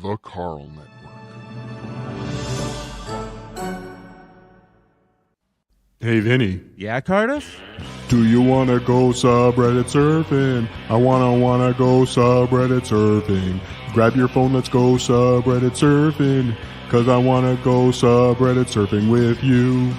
the Carl Network. Hey, Vinny. Yeah, Cardiff? Do you want to go subreddit surfing? I wanna go subreddit surfing. Grab your phone, let's go subreddit surfing. Cause I wanna go subreddit surfing with you.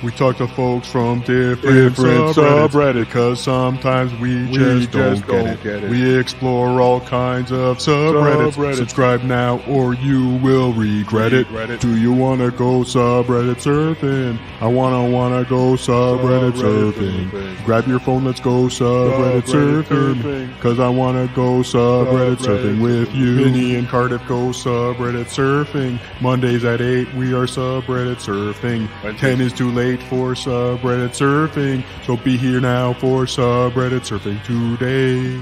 We talk to folks from different subreddit, cause sometimes we just don't get it. We explore all kinds of subreddits. Subscribe now or you will regret it. Do you wanna go subreddit surfing? I wanna go subreddit surfing. Grab your phone, let's go subreddit surfing. Cause I wanna go subreddit surfing with you. Vinnie and Cardiff go subreddit surfing. Mondays at 8 we are subreddit surfing. 10 is too late for subreddit surfing, so be here now for subreddit surfing today.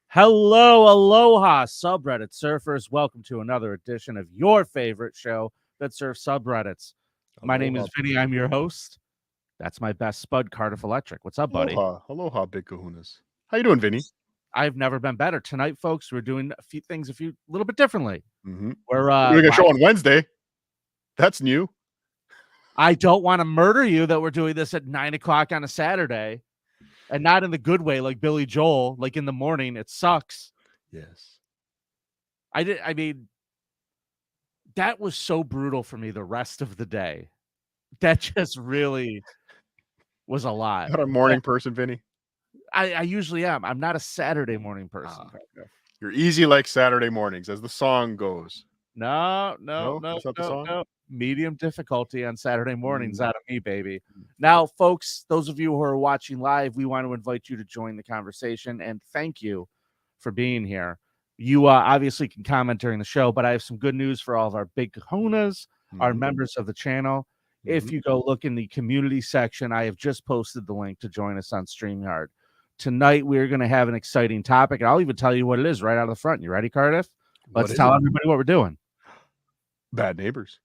Hello, aloha, subreddit surfers. Welcome to another edition of your favorite show that surfs subreddits. My name is Vinnie. I'm your host. That's my best spud, Cardiff Electric. What's up, buddy? Aloha, big kahunas. How you doing, Vinnie? I've never been better. Tonight, folks, we're doing a few things a little bit differently. Mm-hmm. We're doing a show on Wednesday. That's new. I don't want to murder you that we're doing this at 9 o'clock on a Saturday, and not in the good way like Billy Joel, like in the morning. It sucks. Yes. I mean, that was so brutal for me the rest of the day. That just really was a lot. Not a morning person, Vinny? I usually am. I'm not a Saturday morning person. You're easy like Saturday mornings, as the song goes. No. That's not the song? No. Medium difficulty on Saturday mornings out of me, baby. Now, folks, those of you who are watching live, we want to invite you to join the conversation, and thank you for being here. You obviously can comment during the show, but I have some good news for all of our big kahunas, our members of the channel. If you go look in the community section, I have just posted the link to join us on StreamYard. Tonight, we're going to have an exciting topic, and I'll even tell you what it is right out of the front. You ready, Cardiff? Let's tell everybody what we're doing. Bad neighbors.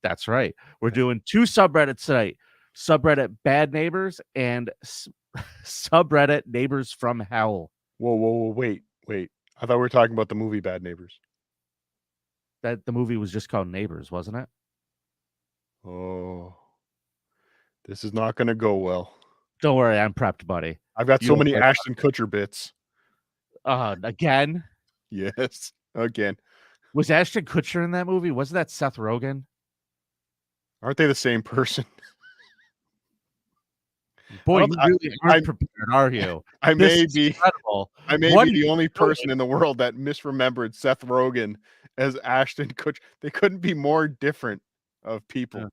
That's right. We're doing two subreddits tonight. Subreddit Bad Neighbors and subreddit Neighbors from Hell. Whoa, wait. I thought we were talking about the movie Bad Neighbors. That the movie was just called Neighbors, wasn't it? Oh, this is not going to go well. Don't worry, I'm prepped, buddy. I've got so many Ashton Kutcher bits. Again? Yes, again. Was Ashton Kutcher in that movie? Wasn't that Seth Rogen? Aren't they the same person? Boy, you really aren't prepared, are you? I may be the only person in the world that misremembered Seth Rogen as Ashton Kutcher. They couldn't be more different of people.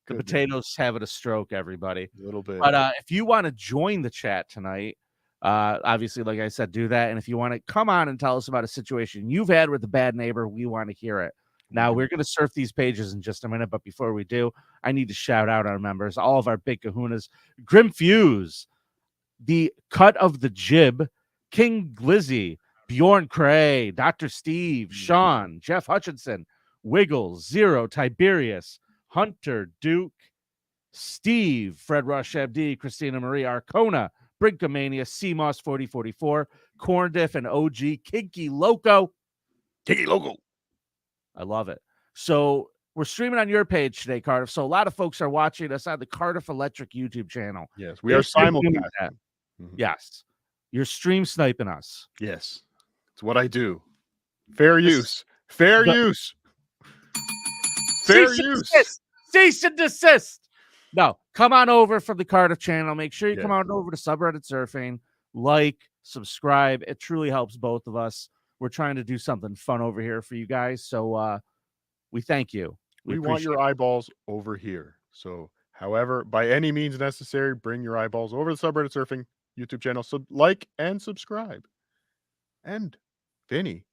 The potatoes having a stroke, everybody. A little bit. But if you want to join the chat tonight, obviously, like I said, do that. And if you want to come on and tell us about a situation you've had with a bad neighbor, we want to hear it. Now, we're going to surf these pages in just a minute, but before we do, I need to shout out our members, all of our big kahunas. Grim Fuse, The Cut of the Jib, King Glizzy, Bjorn Cray, Dr. Steve, Sean, Jeff Hutchinson, Wiggles, Zero, Tiberius, Hunter, Duke, Steve, Fred Rush, FD, Christina Marie, Arcona, Brinkomania, CMOS 4044, Corndiff, and OG Kinky Loco. Kinky Loco. I love it. So we're streaming on your page today, Cardiff. So a lot of folks are watching us on the Cardiff Electric YouTube channel. Yes, we are simulcasting. Yes. You're stream sniping us. Yes. It's what I do. Fair use. Fair use. Cease and desist. No, come on over from the Cardiff channel. Make sure you come on over to subreddit surfing. Like, subscribe. It truly helps both of us. We're trying to do something fun over here for you guys. So we thank you. We want your eyeballs over here. So, however, by any means necessary, bring your eyeballs over to the subreddit surfing YouTube channel. So like and subscribe. And Vinny.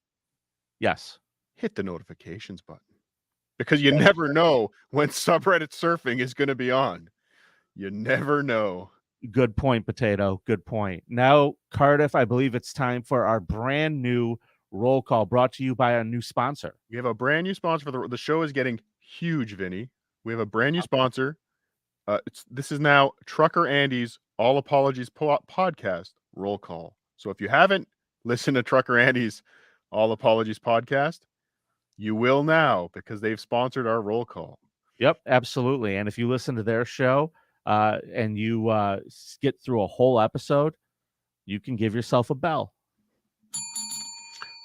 Yes. Hit the notifications button. Because you never know when subreddit surfing is going to be on. You never know. Good point, Potato. Good point. Now, Cardiff, I believe it's time for our brand new roll call brought to you by a new sponsor. We have a brand new sponsor for the show is getting huge, Vinny. We have a brand new sponsor. This is now Trucker Andy's All Apologies podcast roll call. So if you haven't listened to Trucker Andy's All Apologies podcast, you will now, because they've sponsored our roll call. Yep, absolutely. And if you listen to their show and you get through a whole episode, you can give yourself a bell.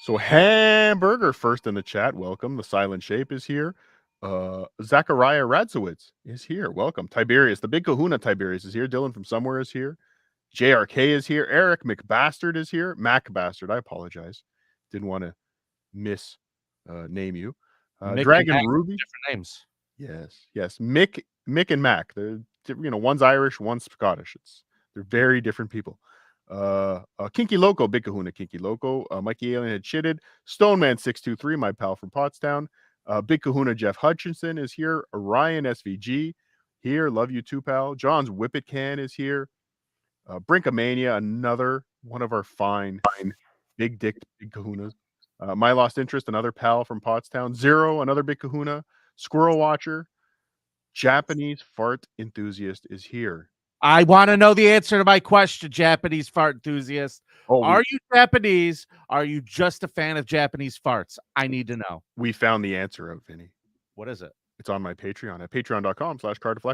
So Hamburger first in the chat. Welcome. The Silent Shape is here. Zachariah Radzowitz is here. Welcome. Tiberius, the Big Kahuna Tiberius is here. Dylan from Somewhere is here. JRK is here. Eric McBastard is here. Macbastard, I apologize. Didn't want to name you. Dragon Ruby. Different names. Yes. Mick and Mac. They're, one's Irish, one's Scottish. They're very different people. Kinky Loco, Big Kahuna Kinky Loco. Mikey Alien had shitted. Stoneman 623, my pal from Pottstown. Big Kahuna Jeff Hutchinson is here. Ryan SVG here. Love you too, pal. John's Whippet Can is here. Brinkomania, another one of our fine big dick Big Kahunas. My Lost Interest, another pal from Pottstown. Zero, another Big Kahuna. Squirrel Watcher. Japanese Fart Enthusiast is here. I want to know the answer to my question, Japanese fart enthusiast. Are you Japanese? Are you just a fan of Japanese farts? I need to know. We found the answer out, Vinny. What is it? It's on my Patreon at patreon.com/Cardiff.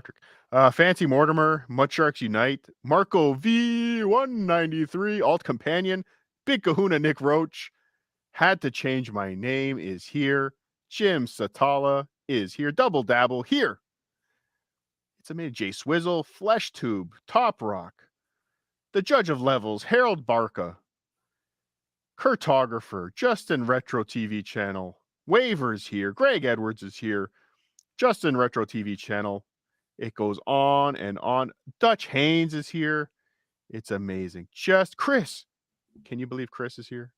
Fancy Mortimer, Mudsharks Unite, Marco V193, Alt Companion, Big Kahuna Nick Roach, Had to Change My Name is here. Jim Satala is here. Double Dabble here. It's amazing. Jay Swizzle, Flesh Tube, Top Rock, The Judge of Levels, Harold Barca, Cartographer, Justin Retro TV Channel, Waivers here, Greg Edwards is here, Justin Retro TV Channel. It goes on and on. Dutch Haynes is here. It's amazing. Just Chris. Can you believe Chris is here?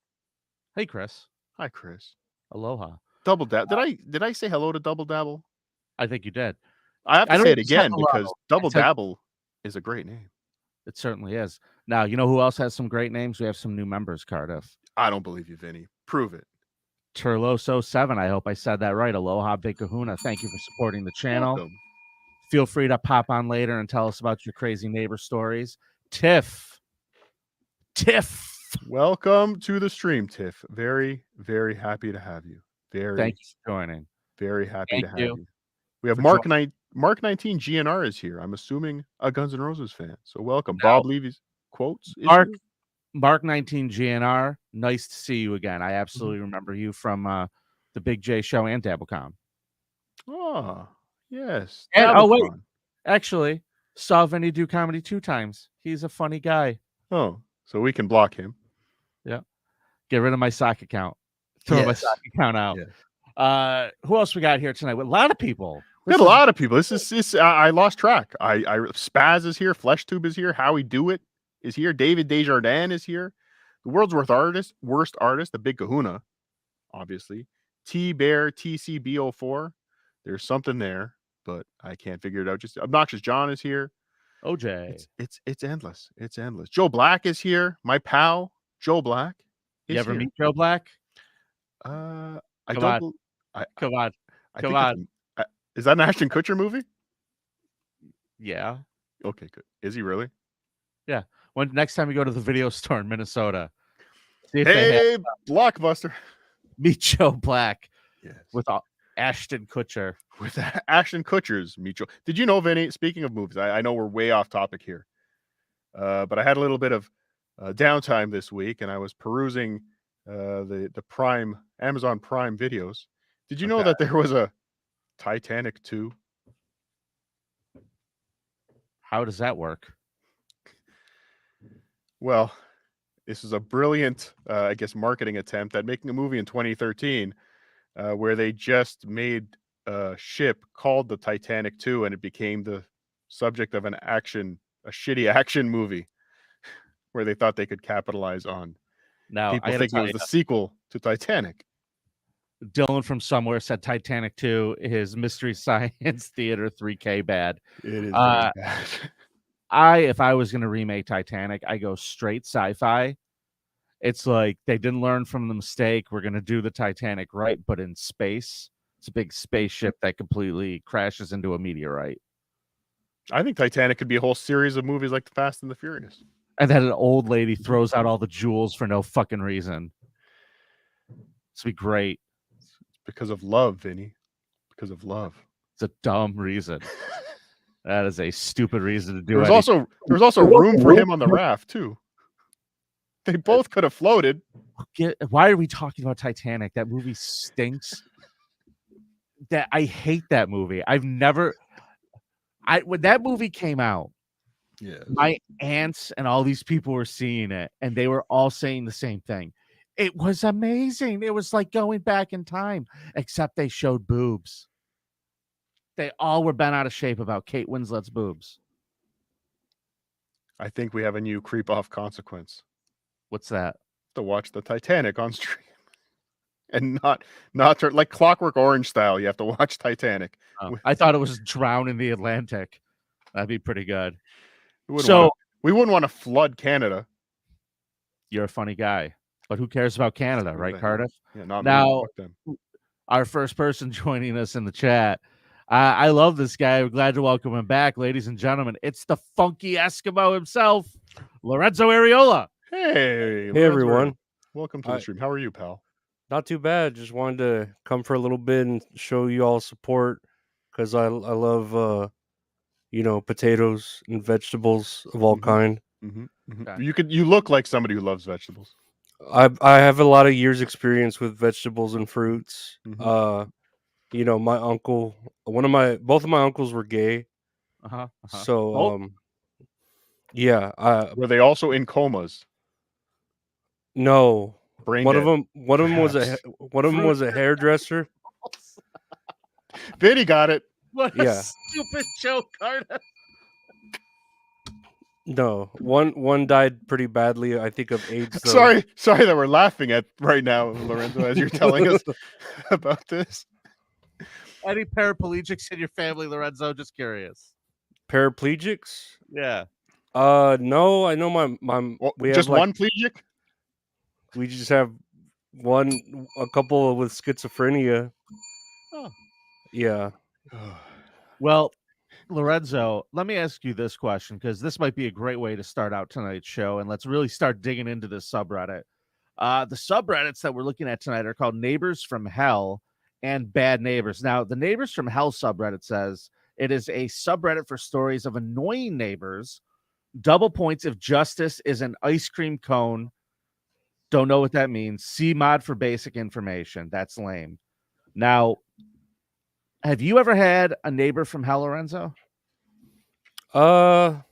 Hey, Chris. Hi, Chris. Aloha. Double Dabble. Did I say hello to Double Dabble? I think you did. I have to say it again because Double Dabble is a great name. It certainly is. Now, you know who else has some great names? We have some new members, Cardiff. I don't believe you, Vinny. Prove it. Turloso7. I hope I said that right. Aloha, Big Kahuna. Thank you for supporting the channel. Welcome. Feel free to pop on later and tell us about your crazy neighbor stories. Tiff. Welcome to the stream, Tiff. Very, very happy to have you. Thank you for joining. Very happy to have you. We have Mark 19 GNR is here. I'm assuming a Guns N' Roses fan. So welcome. No. Bob Levy's quotes. Mark 19 GNR. Nice to see you again. I absolutely remember you from the Big J show and DabbleCon. Oh, yes. And, wait. Actually, saw Vinnie do comedy 2 times. He's a funny guy. Oh, so we can block him. Yeah. Get rid of my sock account. Throw my sock account out. Yes. Who else we got here tonight? A lot of people. We had a lot of people. I lost track. Spaz is here. Flesh Tube is here. Howie Do It is here. David Desjardins is here. The world's worst artist, the Big Kahuna, obviously. T Bear TCB04. There's something there, but I can't figure it out. Just Obnoxious John is here. OJ. It's endless. It's endless. Joe Black is here. My pal, Joe Black. You ever meet Joe Black? Come on. Is that an Ashton Kutcher movie? Yeah. Okay, good. Is he really? Yeah. Next time we go to the video store in Minnesota. Hey, Blockbuster. Meet Joe Black. Yes. With Ashton Kutcher. With Ashton Kutcher's meet Joe. Did you know, Vinny, speaking of movies, I know we're way off topic here. But I had a little bit of downtime this week and I was perusing the Prime Amazon Prime videos. Did you know that there was a Titanic 2? How does that work? Well, this is a brilliant, marketing attempt at making a movie in 2013 where they just made a ship called the Titanic 2 and it became the subject of a shitty action movie where they thought they could capitalize on people thinking it was the sequel to Titanic. Dylan from Somewhere said Titanic 2 is Mystery Science Theater 3K bad. It is very bad. If I was going to remake Titanic, I go straight sci-fi. It's like they didn't learn from the mistake. We're going to do the Titanic right, but in space. It's a big spaceship that completely crashes into a meteorite. I think Titanic could be a whole series of movies like The Fast and the Furious. And then an old lady throws out all the jewels for no fucking reason. This would be great. Because of love, Vinny. Because of love. It's a dumb reason. That is a stupid reason to do it. There was also room for him on the raft too. They both could have floated. Why are we talking about Titanic? That movie stinks. I hate that movie. When that movie came out, my aunts and all these people were seeing it, and they were all saying the same thing. It was amazing. It was like going back in time, except they showed boobs. They all were bent out of shape about Kate Winslet's boobs. I think we have a new creep off consequence. What's that? To watch the Titanic on stream. And not like Clockwork Orange style. You have to watch Titanic. Oh, I thought it was Drown in the Atlantic. That'd be pretty good. We wouldn't want to flood Canada. You're a funny guy, but who cares about Canada, right, Cardiff? Yeah, not now. Me, our first person joining us in the chat. I love this guy. We're glad to welcome him back, ladies and gentlemen. It's the funky Eskimo himself, Lorenzo Arreola. Hey, everyone. Welcome to the stream. How are you, pal? Not too bad. Just wanted to come for a little bit and show you all support because I love potatoes and vegetables of all kind. Mm-hmm. Mm-hmm. Okay. You look like somebody who loves vegetables. I have a lot of years experience with vegetables and fruits. Mm-hmm. My uncle, both of my uncles were gay. So were they also in comas? No. Brain one dead. of them was a hairdresser. Vinny got it. What a stupid joke, Cardiff. No, one died pretty badly. I think of AIDS. Though. Sorry that we're laughing at right now, Lorenzo, as you're telling us about this. Any paraplegics in your family, Lorenzo? Just curious. Paraplegics? Yeah. No, I know my we just have one plegic. We just have a couple with schizophrenia. Oh. Yeah. Well, Lorenzo, let me ask you this question, because this might be a great way to start out tonight's show, and let's really start digging into this subreddit. The subreddits that we're looking at tonight are called Neighbors from Hell and Bad Neighbors. Now, the Neighbors from Hell subreddit says it is a subreddit for stories of annoying neighbors. Double points if justice is an ice cream cone. Don't know what that means. See mod for basic information. That's lame. Now, have you ever had a neighbor from hell, Lorenzo? Or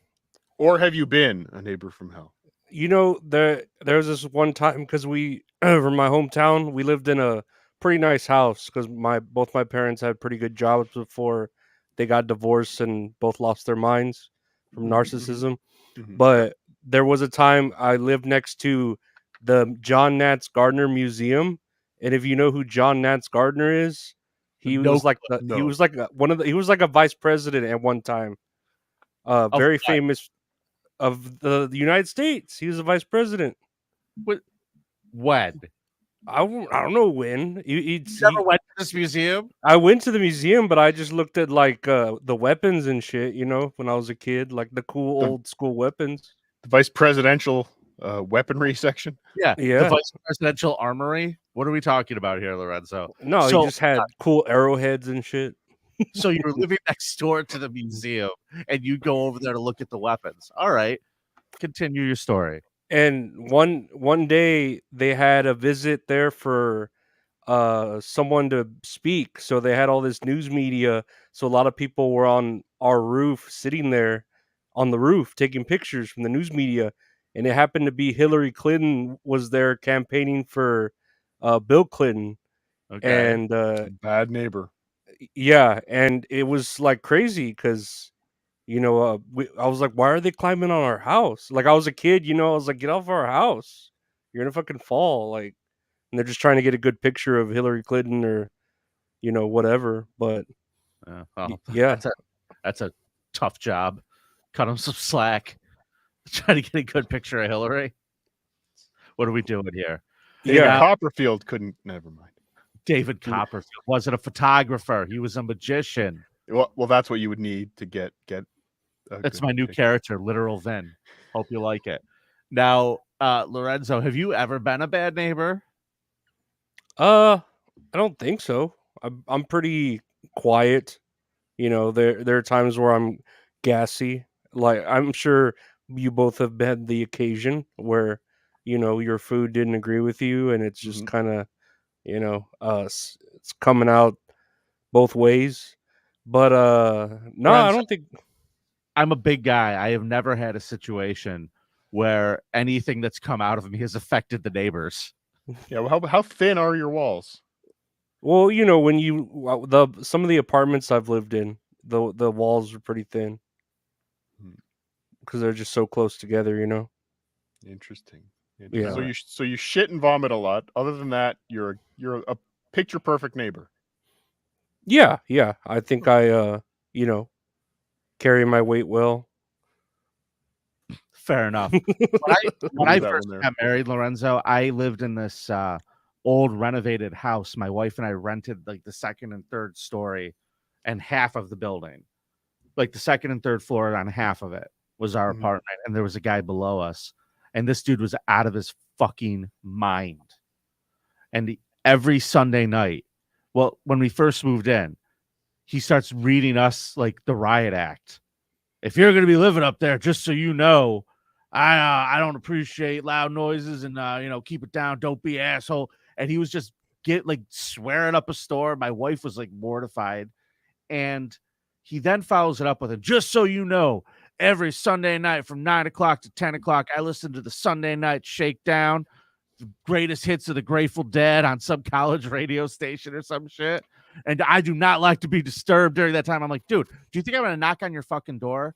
have you been a neighbor from hell? There's this one time because we, from my hometown, we lived in a pretty nice house because both my parents had pretty good jobs before they got divorced and both lost their minds from narcissism. Mm-hmm. But there was a time I lived next to the John Nance Gardner Museum, and if you know who John Nance Gardner is, he was like a vice president at one time, very famous of the United States. He was a vice president. When? I don't know when. You never went to this museum? I went to the museum, but I just looked at like the weapons and shit. When I was a kid, like the cool old school weapons. The vice presidential weaponry section. Yeah. The vice presidential armory. What are we talking about here, Lorenzo? No, he just had cool arrowheads and shit. So you were living next door to the museum, and you go over there to look at the weapons. All right, continue your story. And one day they had a visit there for someone to speak. So they had all this news media. So a lot of people were on our roof, sitting there on the roof, taking pictures from the news media. And it happened to be Hillary Clinton was there campaigning for Bill Clinton. Okay. And bad neighbor. Yeah, and it was like crazy because I was like, why are they climbing on our house? Like I was a kid, I was like, get off our house. You're gonna fucking fall. Like, and they're just trying to get a good picture of Hillary Clinton or whatever. But yeah, that's a tough job. Cut them some slack. Trying to get a good picture of Hillary. What are we doing here? Copperfield couldn't. Never mind. David Copperfield wasn't a photographer. He was a magician. Well, that's what you would need to get. That's my new character, Literal Vin. Hope you like it. Now, Lorenzo, have you ever been a bad neighbor? I don't think so. I'm pretty quiet. There are times where I'm gassy. Like I'm sure you both have had the occasion where your food didn't agree with you, and it's just Mhm. kind of it's coming out both ways. But no, I Lorenzo, don't think. I'm a big guy. I have never had a situation where anything that's come out of me has affected the neighbors. Yeah. Well, how thin are your walls? Well, when some of the apartments I've lived in, the walls are pretty thin Hmm. because they're just so close together. Interesting. Yeah. So you shit and vomit a lot. Other than that, you're a picture perfect neighbor. Yeah, yeah. I think I carry my weight well. Fair enough. When I Leave that first one there. got married, Lorenzo, I lived in this old renovated house. My wife and I rented like the second and third story and half of the building. Like the second and third floor on half of it was our Mhm. apartment, and there was a guy below us, and this dude was out of his fucking mind. And every Sunday night, well, when we first moved in, he starts reading us like the riot act. If you're going to be living up there, just so you know, I don't appreciate loud noises, and keep it down. Don't be an asshole. And he was just swearing up a storm. My wife was like mortified, and he then follows it up with just so you know, every Sunday night from 9 o'clock to 10 o'clock, I listen to the Sunday Night Shakedown, the greatest hits of the Grateful Dead on some college radio station or some shit. And I do not like to be disturbed during that time. I'm like, dude, do you think I'm going to knock on your fucking door?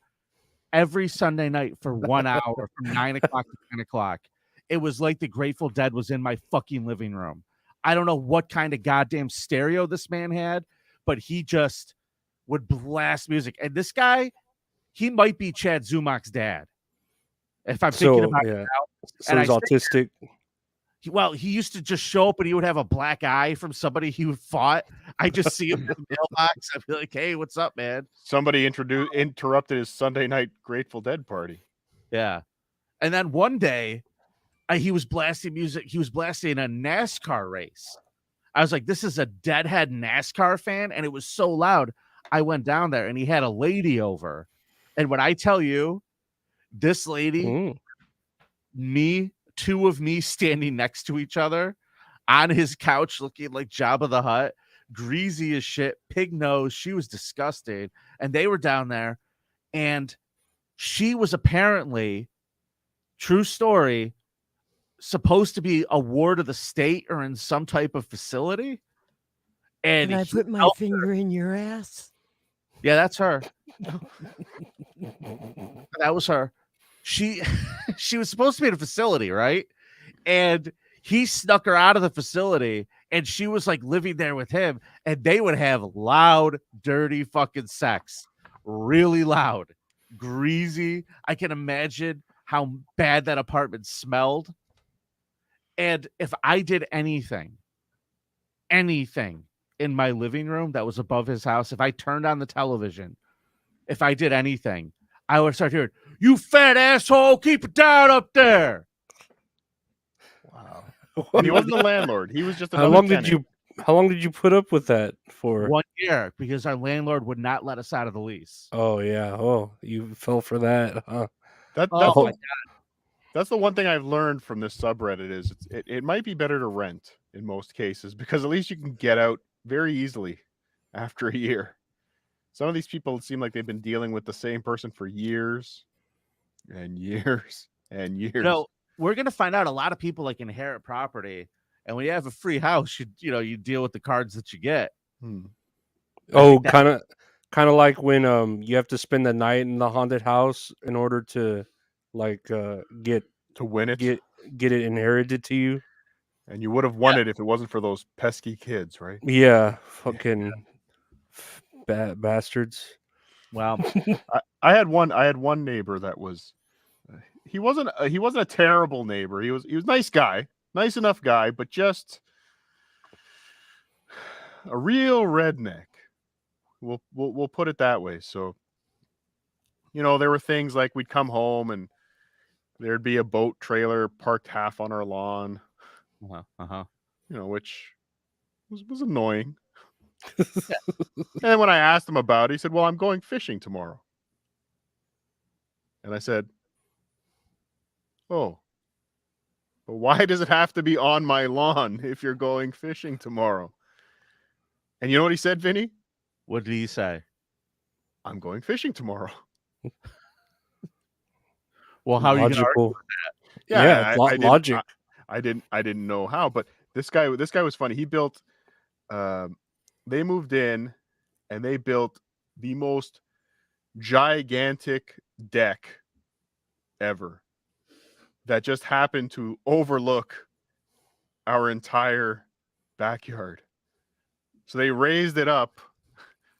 Every Sunday night for 1 hour from 9 o'clock to 10 o'clock. It was like the Grateful Dead was in my fucking living room. I don't know what kind of goddamn stereo this man had, but he just would blast music. And this guy, he might be Chad Zumach's dad. If I'm thinking So about it yeah, now. so And he's autistic. he used to just show up and he would have a black eye from somebody he fought. I just see him in the mailbox. I'd be like, hey, what's up, man? Somebody interrupted his Sunday night Grateful Dead party. Yeah. And then one day, he was blasting music. He was blasting a NASCAR race. I was like, this is a deadhead NASCAR fan. And it was so loud. I went down there and he had a lady over. And when I tell you, this lady, two of me standing next to each other on his couch looking like Jabba the Hutt, greasy as shit, pig nose. She was disgusting. And they were down there. And she was apparently, true story, supposed to be a ward of the state or in some type of facility. And Can I put my finger in your ass? Yeah, that's her. That was her. She was supposed to be in a facility, right? And he snuck her out of the facility, and she was like living there with him, and they would have loud, dirty fucking sex. Really loud, greasy. I can imagine how bad that apartment smelled. And if I did anything in my living room that was above his house, if I turned on the television, if I did anything, I would start hearing, "You fat asshole, keep it down up there." Wow. And he wasn't the landlord. He was just How long did you put up with that for? 1 year, because our landlord would not let us out of the lease. Oh yeah. Oh, you fell for that, huh? That's the one thing I've learned from this subreddit is it might be better to rent in most cases because at least you can get out very easily after a year. Some of these people seem like they've been dealing with the same person for years and years and years. We're gonna find out a lot of people like inherit property, and when you have a free house, you deal with the cards that you get. Oh, kind of like when you have to spend the night in the haunted house in order to get to win it, get it inherited to you. And you would have won it if it wasn't for those pesky kids, right? Yeah, fucking bastards. Well, I had one neighbor that was he wasn't a terrible neighbor. He was a nice enough guy, but just a real redneck. We'll put it that way. So, there were things like we'd come home and there'd be a boat trailer parked half on our lawn, which was annoying. And when I asked him about it, he said, well, I'm going fishing tomorrow. And I said, oh, but why does it have to be on my lawn if you're going fishing tomorrow? And you know what he said, Vinny? What did he say? I'm going fishing tomorrow. Well, how are you going to argue with that? Yeah, logic. I didn't know how, but this guy was funny. He built, they moved in and they built the most gigantic deck ever that just happened to overlook our entire backyard. So they raised it up.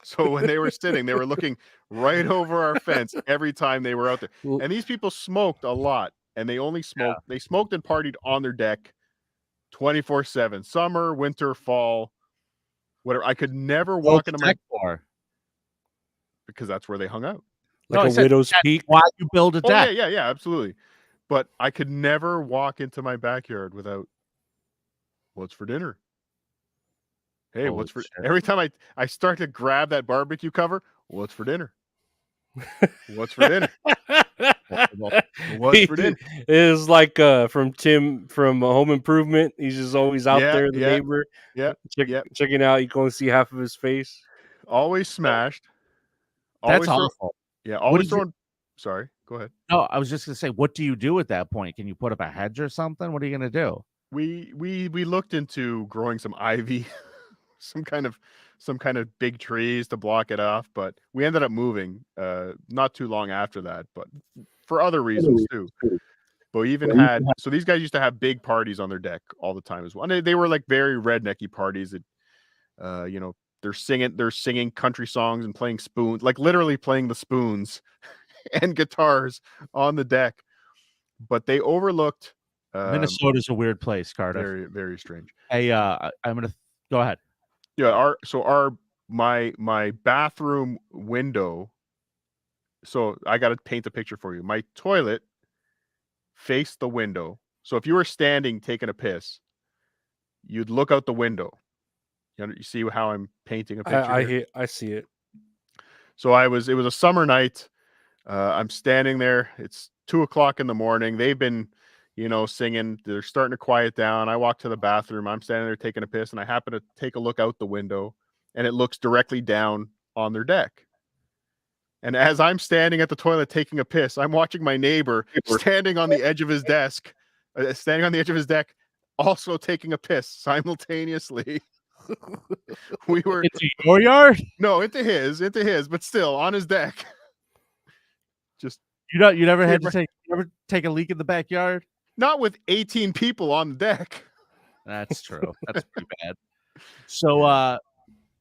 So when they were sitting, they were looking right over our fence every time they were out there. And these people smoked a lot, and they only smoked. They smoked and partied on their deck 24/7, summer, winter, fall, whatever. I could never walk into my bar because that's where they hung out. Like a widow's peak. Why you build a deck? Yeah, absolutely. But I could never walk into my backyard without what's for dinner. Hey, Holy shit. every time I start to grab that barbecue cover, what's for dinner? What's for dinner? What's for dinner? It is like from Tim from Home Improvement. He's just always out there, the neighbor. Checking out. You can only see half of his face. Always smashed. That's awful. Yeah, always throwing. Sorry, go ahead. No, I was just gonna say, what do you do at that point? Can you put up a hedge or something? What are you gonna do? We looked into growing some ivy, some kind of big trees to block it off, but we ended up moving not too long after that, but for other reasons too. But we even had, so these guys used to have big parties on their deck all the time as well. And they were like very rednecky parties that they're singing country songs and playing spoons, like literally playing the spoons and guitars on the deck. But they overlooked Minnesota's a weird place, Cardiff. Very, very strange. Hey, I'm gonna go ahead. Yeah, my bathroom window. So I got to paint a picture for you. My toilet faced the window. So if you were standing taking a piss, you'd look out the window. You see how I'm painting a picture? I see it. So it was a summer night. I'm standing there. It's 2:00 in the morning. They've been, singing. They're starting to quiet down. I walk to the bathroom. I'm standing there taking a piss, and I happen to take a look out the window, and it looks directly down on their deck. And as I'm standing at the toilet taking a piss, I'm watching my neighbor standing on the edge of his deck, also taking a piss simultaneously. We were into your yard? No, into his, but still on his deck. Just you never had to take a leak in the backyard? Not with 18 people on the deck. That's true. That's pretty bad. So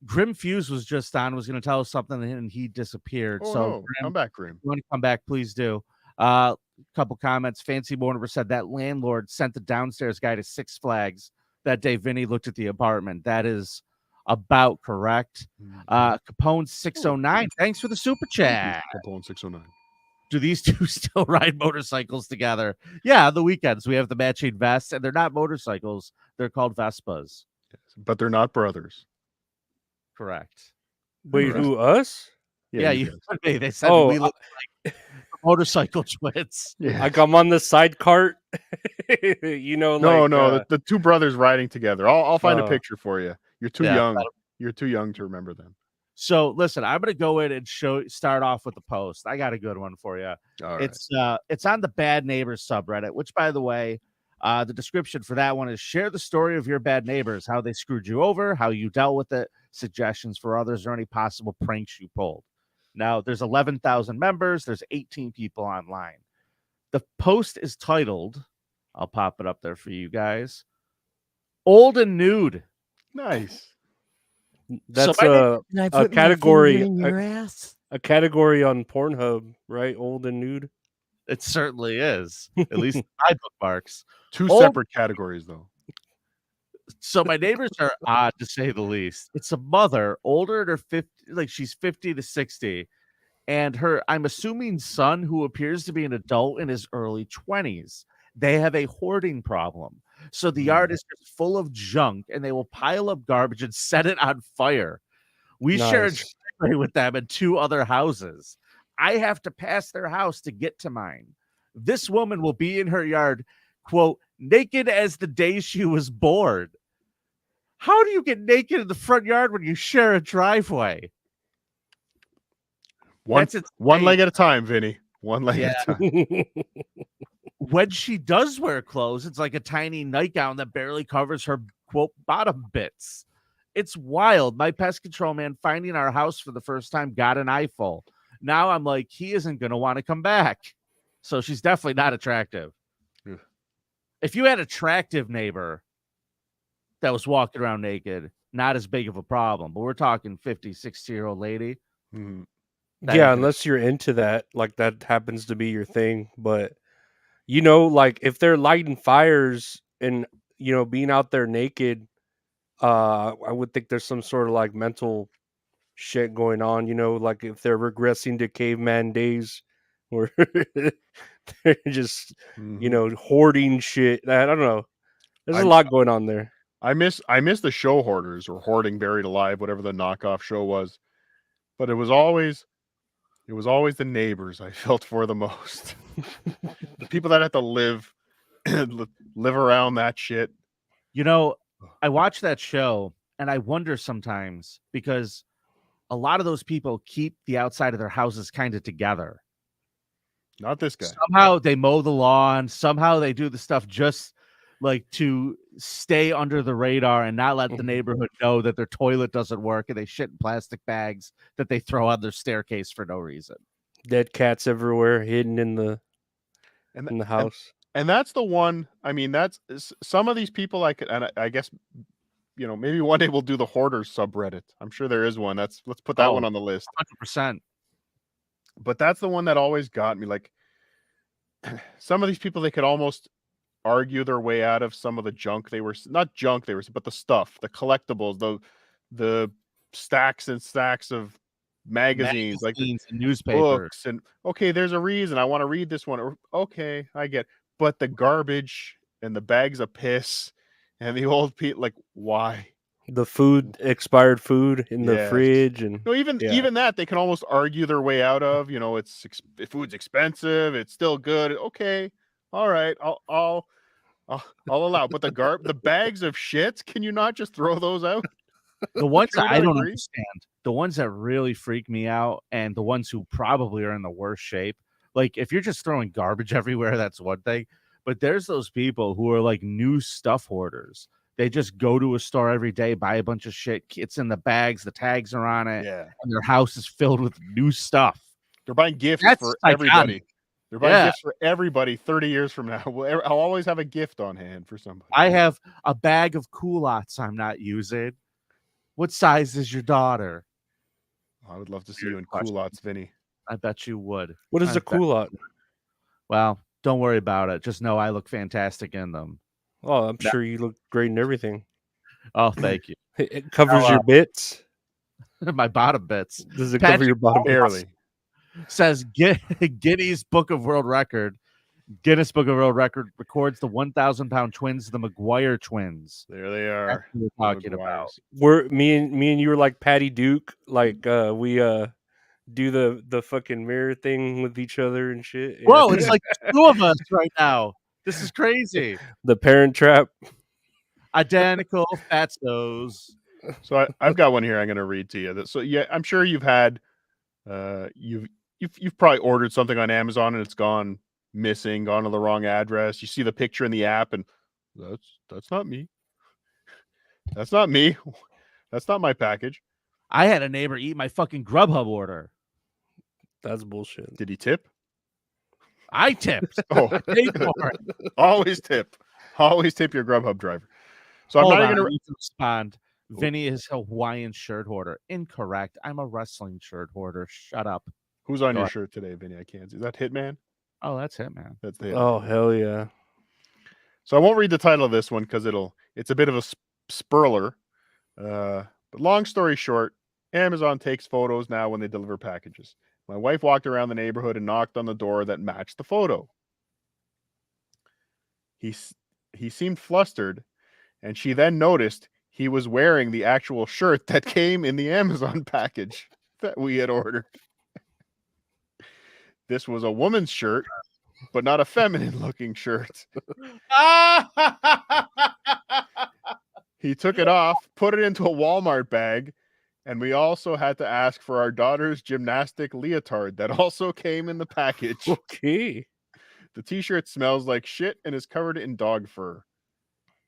Grim Fuse was just on, was going to tell us something, and he disappeared. Oh, so no. Grim, Come back, Grim. If you want to come back, please do. Couple comments. Fancy Mortimer said that landlord sent the downstairs guy to Six Flags that day Vinny looked at the apartment. That is about correct. Capone 609. Thanks for the super chat. Capone 609. Do these two still ride motorcycles together? Yeah, on the weekends we have the matching vests, and they're not motorcycles. They're called Vespas. Yes, but they're not brothers. Correct. Wait, who, us? Yeah, you. They said we look like motorcycle twins. Yeah. Like I'm on the side cart. The two brothers riding together. I'll find a picture for you. You're too young. You're too young to remember them. So listen, I'm gonna go in and start off with the post. I got a good one for you. All right. It's on the Bad Neighbors subreddit, which, by the way, the description for that one is: share the story of your bad neighbors, how they screwed you over, how you dealt with it, suggestions for others, or any possible pranks you pulled. Now, there's 11,000 members. There's 18 people online. The post is titled, I'll pop it up there for you guys, Old and Nude. Nice. That's Can I a put my category finger in your ass? a category on Pornhub, right? Old and nude. It certainly is. At least my bookmarks. Two separate categories, though. So my neighbors are odd, to say the least. It's a mother, older than 50, like she's 50 to 60, and her, I'm assuming, son, who appears to be an adult in his early 20s. They have a hoarding problem. So the yard is just full of junk, and they will pile up garbage and set it on fire. We share a Nice. driveway with them and 2 other houses. I have to pass their house to get to mine. This woman will be in her yard, quote, naked as the day she was born. How do you get naked in the front yard when you share a driveway? One That's leg at a time, Vinny. One leg at a time. When she does wear clothes, it's like a tiny nightgown that barely covers her, quote, bottom bits. It's wild. My pest control man finding our house for the first time got an eyeful. Now I'm like, he isn't going to want to come back. So she's definitely not attractive. Yeah. If you had an attractive neighbor that was walking around naked, not as big of a problem. But we're talking 50, 60-year-old lady. Mhm. Yeah, unless you're into that, like that happens to be your thing. But you know, like if they're lighting fires and being out there naked, I would think there's some sort of like mental shit going on. Like if they're regressing to caveman days, where they're just hoarding shit. I don't know. There's a lot going on there. I miss the show hoarders or hoarding buried alive, whatever the knockoff show was. But it was always the neighbors I felt for the most. The people that have to live around that shit. I watch that show and I wonder sometimes because a lot of those people keep the outside of their houses kind of together. Not this guy. Somehow they mow the lawn. Somehow they do the stuff just like to stay under the radar and not let the neighborhood know that their toilet doesn't work, and they shit in plastic bags that they throw on their staircase for no reason. Dead cats everywhere, hidden in the house. And that's the one. I mean, that's some of these people. I guess maybe one day we'll do the hoarders subreddit. I'm sure there is one. Let's put that one on the list. 100%. But that's the one that always got me. Like some of these people, they could almost argue their way out of some of the junk but the stuff, the collectibles, the stacks and stacks of magazines like and newspapers, books, and okay, there's a reason I want to read this one, or okay, I get, but the garbage and the bags of piss and the old like, why? The expired food in the fridge, and even that they can almost argue their way out of. Food's expensive, it's still good. Okay, all right, I'll allow. But the bags of shits, can you not just throw those out? The ones that I don't understand, the ones that really freak me out, and the ones who probably are in the worst shape. Like if you're just throwing garbage everywhere, that's one thing. But there's those people who are like new stuff hoarders. They just go to a store every day, buy a bunch of shit. It's in the bags, the tags are on it, and their house is filled with new stuff. They're buying gifts for everybody. They're buying gifts for everybody 30 years from now. I'll always have a gift on hand for somebody. I have a bag of culottes I'm not using. What size is your daughter? I would love to see you in culottes, Vinny. I bet you would. What is a culotte? Well, don't worry about it. Just know I look fantastic in them. Oh, I'm sure you look great in everything. Oh, thank you. It covers your bits. My bottom bits. Does it cover your bottom? Barely. Says Guinness Book of World Record records the 1,000-pound twins, the McGuire twins. There they are. That's what we're talking about. We're me and you were like Patty Duke, like we do the fucking mirror thing with each other and shit. Whoa, it's like 2 of us right now. This is crazy. The Parent Trap. Identical fatsos. So I've got one here I'm going to read to you. So yeah, I'm sure you've had you've probably ordered something on Amazon and it's gone missing, gone to the wrong address. You see the picture in the app and that's not me. That's not me. That's not my package. I had a neighbor eat my fucking Grubhub order. That's bullshit. Did he tip? I tipped. Oh, paid for it. Always tip. Always tip your Grubhub driver. So I'm not even going to respond. Vinny is a Hawaiian shirt hoarder. Incorrect. I'm a wrestling shirt hoarder. Shut up. Who's on your shirt today, Vinny? I can't see. Is that Hitman? Oh, that's Hitman. That's the Hitman. Oh, hell yeah. So I won't read the title of this one because it's a bit of a spurler. But long story short, Amazon takes photos now when they deliver packages. My wife walked around the neighborhood and knocked on the door that matched the photo. He seemed flustered, and she then noticed he was wearing the actual shirt that came in the Amazon package that we had ordered. This was a woman's shirt, but not a feminine-looking shirt. He took it off, put it into a Walmart bag, and we also had to ask for our daughter's gymnastic leotard that also came in the package. Okay. The t-shirt smells like shit and is covered in dog fur.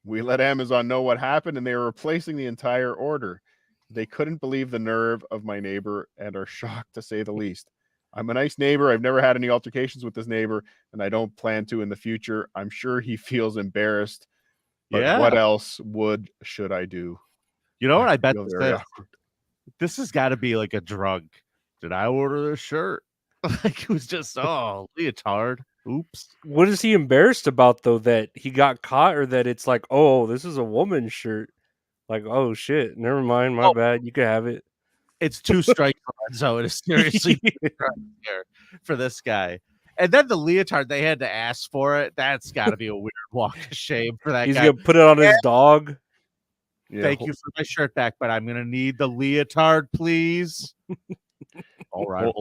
We let Amazon know what happened, and they were replacing the entire order. They couldn't believe the nerve of my neighbor and are shocked, to say the least. I'm a nice neighbor. I've never had any altercations with this neighbor, and I don't plan to in the future. I'm sure he feels embarrassed, but what else should I do? You know what? I bet feel very awkward. this has got to be like a drug. Did I order this shirt? Like it was just leotard. Oops. What is he embarrassed about though? That he got caught, or that it's like, oh, this is a woman's shirt? Like, oh shit, never mind, my bad. You can have it. It's 2 strikes, Lorenzo. It is seriously here for this guy. And then the leotard, they had to ask for it. That's got to be a weird walk of shame for that He's guy. gonna put it on his dog. Yeah, Thank you for my shirt back, but I'm gonna need the leotard, please. All right,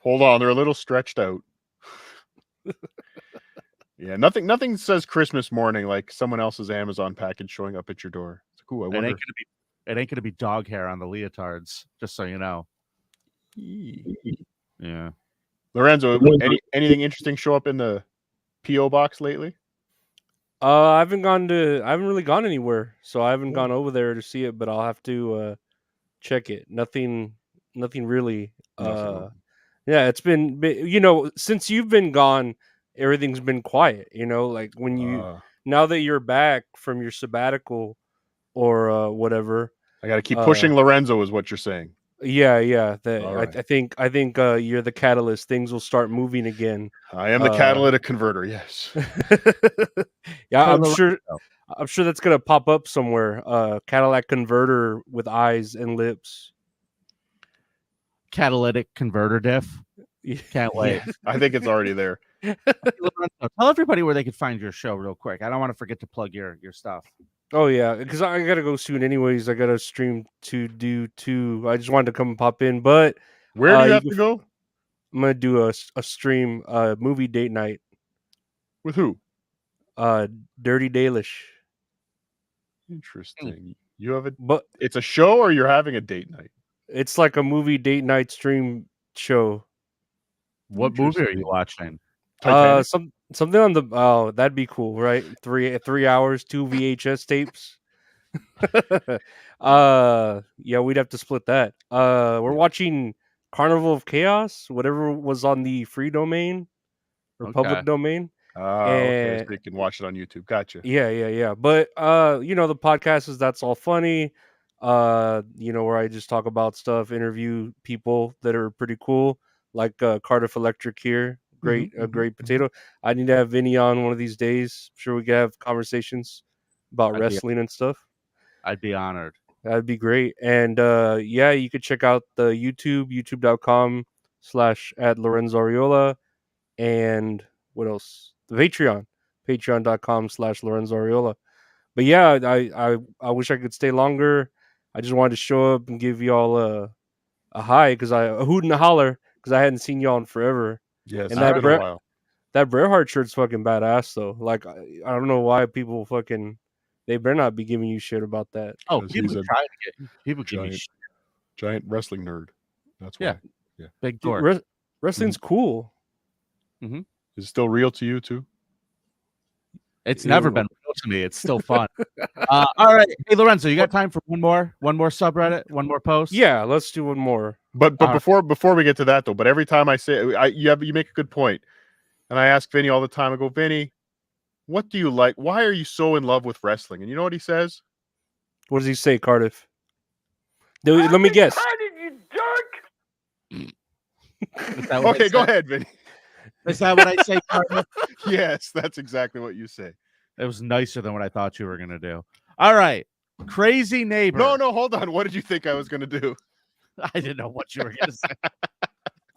hold on. They're a little stretched out. Yeah, nothing says Christmas morning like someone else's Amazon package showing up at your door. It's cool. I wonder. It ain't gonna be dog hair on the leotards, just so you know. Yeah. Lorenzo, anything interesting show up in the PO box lately? I haven't really gone anywhere, so I haven't gone over there to see it. But I'll have to check it. Nothing really. Yeah, it's been since you've been gone, everything's been quiet. Like when now that you're back from your sabbatical or whatever, I got to keep pushing Lorenzo, is what you're saying. Yeah. Right. I think you're the catalyst. Things will start moving again. I am the catalytic converter. Yes. Yeah, I'm sure that's gonna pop up somewhere. Cadillac converter with eyes and lips. Catalytic converter diff. Can't wait. I think it's already there. Tell everybody where they could find your show real quick. I don't want to forget to plug your stuff. Oh yeah, because I gotta go soon anyways. I got a stream to do too. I just wanted to come and pop in, but where do you have to go? I'm gonna do a stream, movie date night. With who? Dirty Dalish. Interesting. You have but it's a show, or you're having a date night? It's like a movie date night stream show. What movie are you watching? Something on the that'd be cool, right? 3 hours, 2 VHS tapes. Yeah, we'd have to split that. We're watching Carnival of Chaos, whatever was on the free domain or public domain. Okay, so you can watch it on YouTube. Gotcha. Yeah. But the podcast is That's All Funny. Where I just talk about stuff, interview people that are pretty cool, like Cardiff Electric here. Great potato. I need to have Vinnie on one of these days. I'm sure we could have conversations about wrestling and stuff. I'd be honored. That'd be great. And you could check out the youtube.com/@Lorenzo Arreola, and what else? The patreon.com/Lorenzo Arreola. But yeah, I wish I could stay longer. I just wanted to show up and give y'all a hi, because a hoot and a holler, because I hadn't seen y'all in forever. Yes, and that Bret Hart shirt's fucking badass though. Like I don't know why people they better not be giving you shit about that. Oh, people give me shit. Giant wrestling nerd. That's why. Yeah. Big dork. Wrestling's cool. Mm-hmm. Is it still real to you too? It's never been real to me. It's still fun. All right. Hey, Lorenzo, you got time for one more subreddit, one more post? Yeah, let's do one more. But before we get to that though, but every time I say you make a good point, and I ask Vinny all the time. I go, Vinny, what do you like? Why are you so in love with wrestling? And you know what he says? What does he say, Cardiff? Let me guess. You okay, go ahead, Vinny. Is that what I say, Cardiff? Yes, that's exactly what you say. It was nicer than what I thought you were going to do. All right. Crazy neighbor. No, hold on. What did you think I was going to do? I didn't know what you were going to say.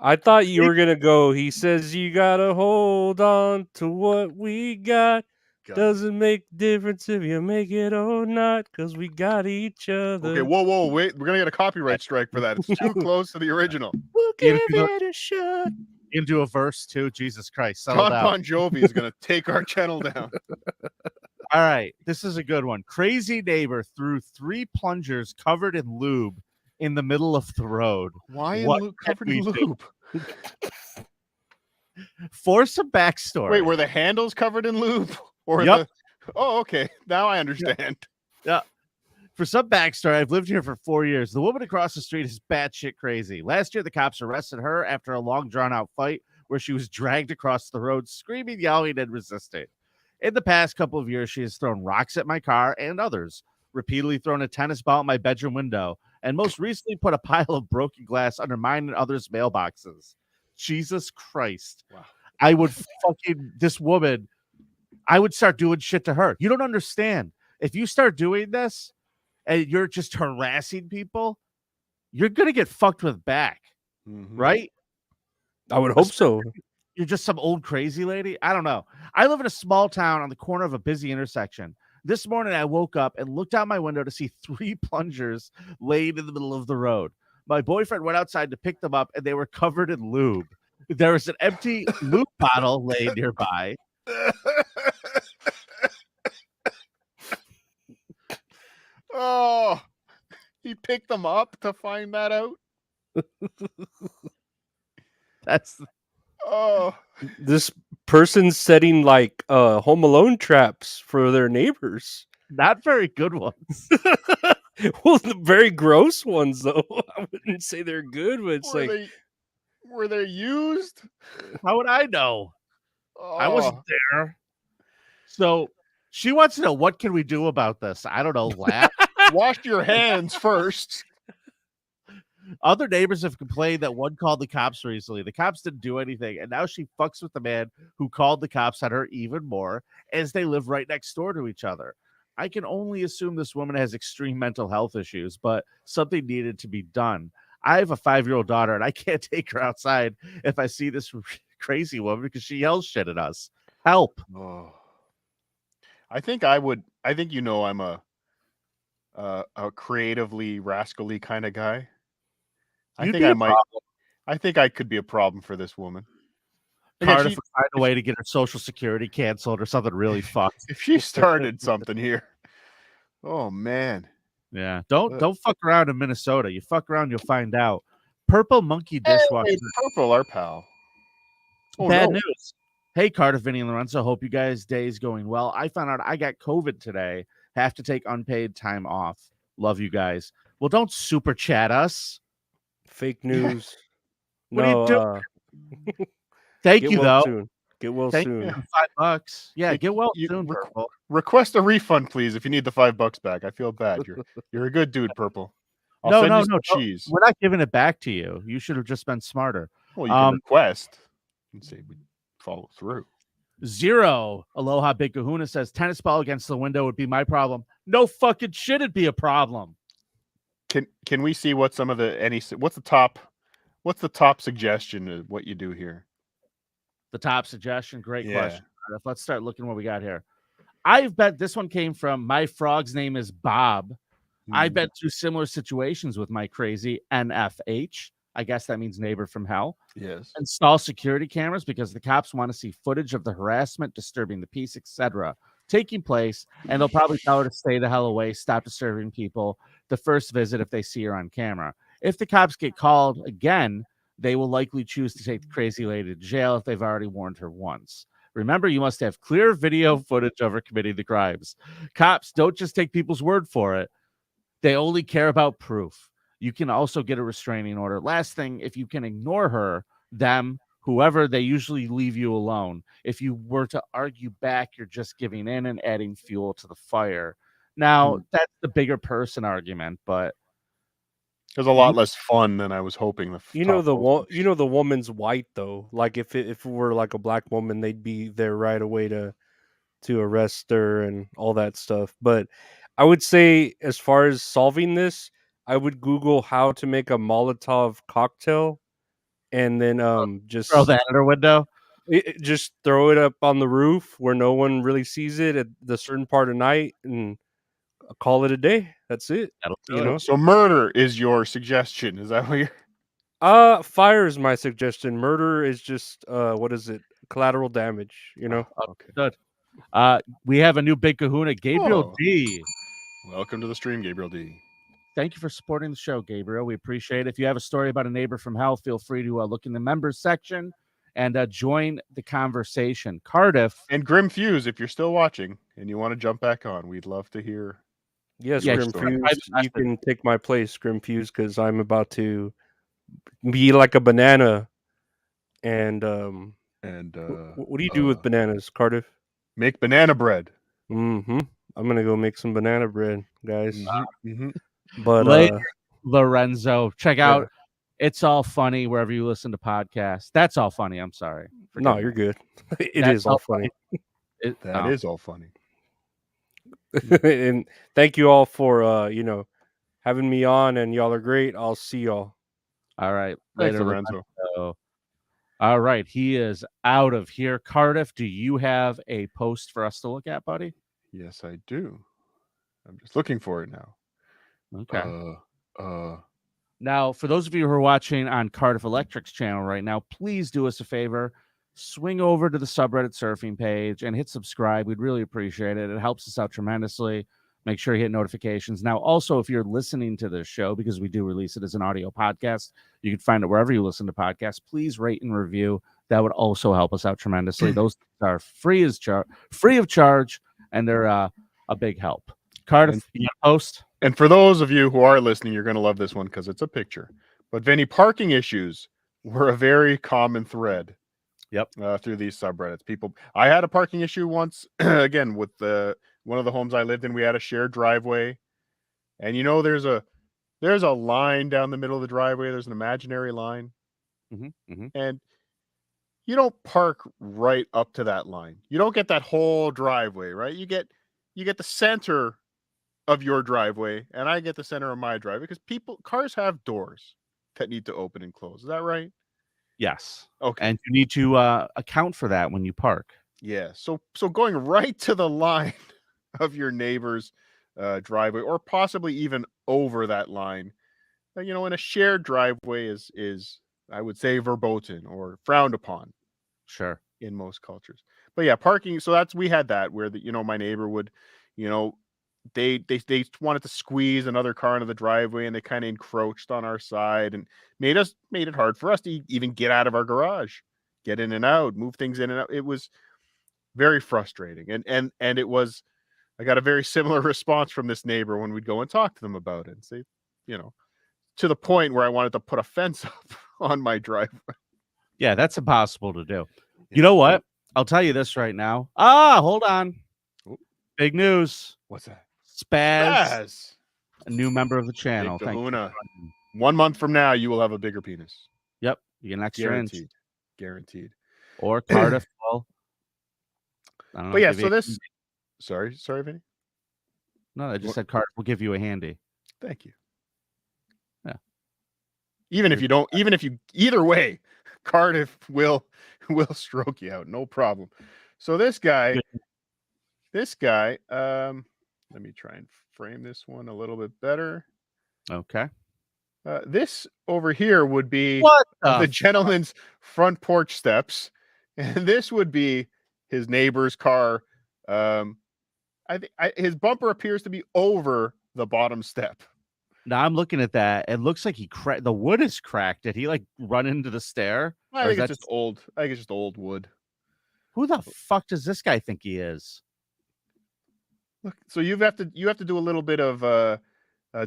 I thought you were gonna go. He says you gotta hold on to what we got. God. Doesn't make difference if you make it or not, cause we got each other. Okay, whoa, wait. We're gonna get a copyright strike for that. It's too close to the original. We'll You give know- it a shot. Into a verse too. Jesus Christ, settle John down. Bon Jovi is gonna take our channel down. All right, this is a good one. Crazy neighbor threw 3 plungers covered in lube in the middle of the road. Why in What lube, can covered in we do? lube? For some backstory. Wait, were the handles covered in lube? Or Yep. Oh, okay. Now I understand. For some backstory, I've lived here for 4 years. The woman across the street is batshit crazy. Last year, the cops arrested her after a long, drawn-out fight where she was dragged across the road, screaming, yelling, and resisting. In the past couple of years, she has thrown rocks at my car and others, repeatedly thrown a tennis ball at my bedroom window, and most recently put a pile of broken glass under mine and others' mailboxes. Jesus Christ. Wow. I would this woman, I would start doing shit to her. You don't understand. If you start doing this and you're just harassing people, you're going to get fucked with back, right? I would hope so. You're just some old crazy lady. I don't know. I live in a small town on the corner of a busy intersection. This morning, I woke up and looked out my window to see 3 plungers laid in the middle of the road. My boyfriend went outside to pick them up, and they were covered in lube. There was an empty lube bottle laid nearby. Oh, he picked them up to find that out. That's Oh, This person's setting like Home Alone traps for their neighbors. not very good ones. Well, the very gross ones though. I wouldn't say they're good, but it's were they used? How would I know? I wasn't Oh. there. So she wants to know, what can we do about this? I don't know. Laugh. Wash your hands first. Other neighbors have complained that one called the cops recently. The cops didn't do anything, and now she fucks with the man who called the cops on her even more, as they live right next door to each other. I can only assume this woman has extreme mental health issues, but something needed to be done. I have a 5-year-old daughter, and I can't take her outside if I see this crazy woman because she yells shit at us. Help. Oh. I think I'm a creatively rascally kind of guy. I You'd think be I a might. problem. I think I could be a problem for this woman. Cardiff Again, would find a way to get her Social Security canceled or something really fucked. if she started something here, oh man, Yeah, don't fuck around in Minnesota. You fuck around, you'll find out. Purple Monkey Dishwasher. Hey, Purple, our pal. Oh, Bad no. news. Hey, Cardiff, Vinnie, and Lorenzo. Hope you guys' day is going well. I found out I got COVID today. Have to take unpaid time off. Love you guys. Well, don't super chat us. fake news. What are you no, doing? Thank get you, well though. soon. Get well Thank soon. you for $5. Yeah, get well soon, Purple. Request a refund, please, if you need the $5 back. I feel bad. You're a good dude, Purple. I'll No, send no, you some no. cheese. We're not giving it back to you. You should have just been smarter. Well, you can request and say we follow through. Zero. Aloha Big Kahuna says tennis ball against the window would be my problem. No fucking shit, it'd be a problem. Can we see what some of what's the top suggestion of what you do here? The top suggestion, great Yeah. question. Let's start looking what we got here. I've bet this one came from my frog's name is Bob. I've been through similar situations with my crazy NFH. I guess that means neighbor from hell. Yes. Install security cameras because the cops want to see footage of the harassment, disturbing the peace, etc. taking place, and they'll probably tell her to stay the hell away, stop disturbing people the first visit if they see her on camera. If the cops get called again, they will likely choose to take the crazy lady to jail if they've already warned her once. Remember, you must have clear video footage of her committing the crimes. Cops don't just take people's word for it. They only care about proof. You can also get a restraining order. Last thing, if you can ignore her, them, whoever, they usually leave you alone. If you were to argue back, you're just giving in and adding fuel to the fire. Now, that's the bigger person argument, but it was a lot less fun than I was hoping. The woman's white though. Like if it were like a black woman, they'd be there right away to arrest her and all that stuff. But I would say, as far as solving this, I would Google how to make a Molotov cocktail and then just Throw that at her window. just throw it up on the roof where no one really sees it at the certain part of night, and call it a day. That's it. That'll do You it. know, So murder is your suggestion. Is that what you're? fire is my suggestion. Murder is just what is it? Collateral damage. You know. Okay. Good. We have a new big kahuna, Gabriel Oh. D. Welcome to the stream, Gabriel D. Thank you for supporting the show, Gabriel. We appreciate it. If you have a story about a neighbor from hell, feel free to look in the members section and join the conversation. Cardiff. And Grim Fuse, if you're still watching and you want to jump back on, we'd love to hear. Yes, Yeah, Grim sure. Fuse, you can take my place, Grim Fuse, because I'm about to be like a banana. And what do you do with bananas, Cardiff? Make banana bread. Mm-hmm. I'm gonna go make some banana bread, guys. Mm-hmm. But Later, Lorenzo, check out yeah. It's All Funny wherever you listen to podcasts. That's All Funny. I'm sorry. No, you're good. It That's is all funny. That is all funny. And thank you all for having me on, and y'all are great. I'll see y'all. All right. Thanks, Later, Lorenzo. All right. He is out of here. Cardiff, do you have a post for us to look at, buddy? Yes, I do. I'm just looking for it now. Okay. Now, for those of you who are watching on Cardiff Electric's channel right now, please do us a favor. Swing over to the subreddit surfing page and hit subscribe. We'd really appreciate it. It helps us out tremendously. Make sure you hit notifications. Now, also, if you're listening to this show, because we do release it as an audio podcast, you can find it wherever you listen to podcasts. Please rate and review. That would also help us out tremendously. Those are free of charge, and they're a big help. Cardiff, you post? And for those of you who are listening, you're going to love this one because it's a picture. But Vinnie, parking issues were a very common thread. Yep. Through these subreddits. I had a parking issue once, again, with one of the homes I lived in. We had a shared driveway. And there's a line down the middle of the driveway. There's an imaginary line. And you don't park right up to that line. You don't get that whole driveway, right? You get the center of your driveway, and I get the center of my driveway because cars have doors that need to open and close. Is that right? Yes. Okay. And you need to account for that when you park. Yeah. So going right to the line of your neighbor's driveway, or possibly even over that line, in a shared driveway is I would say verboten or frowned upon. Sure. In most cultures. But yeah, parking. So we had that where my neighbor would, they wanted to squeeze another car into the driveway, and they kind of encroached on our side and made it hard for us to even get out of our garage, get in and out, move things in and out. It was very frustrating. And I got a very similar response from this neighbor when we'd go and talk to them about it and say, to the point where I wanted to put a fence up on my driveway. Yeah, that's impossible to do. You know what? I'll tell you this right now. Hold on. Big news. What's that? Spaz. A new member of the channel. Big Thank kahuna. you. 1 month from now, you will have a bigger penis. Yep. You get an extra inch. Guaranteed. Or Cardiff. Well, I don't know. But yeah, so this. Sorry, Vinny. No, I just said Cardiff will give you a handy. Thank you. Yeah. Either way, Cardiff will stroke you out, no problem. So this guy, let me try and frame this one a little bit better. Okay. This over here would be the gentleman's front porch steps, and this would be his neighbor's car. His bumper appears to be over the bottom step. Now I'm looking at that. It looks like the wood is cracked. Did he run into the stair? I think it's just old. I think it's just old wood. Who the fuck does this guy think he is? Look, so you have to do a little bit of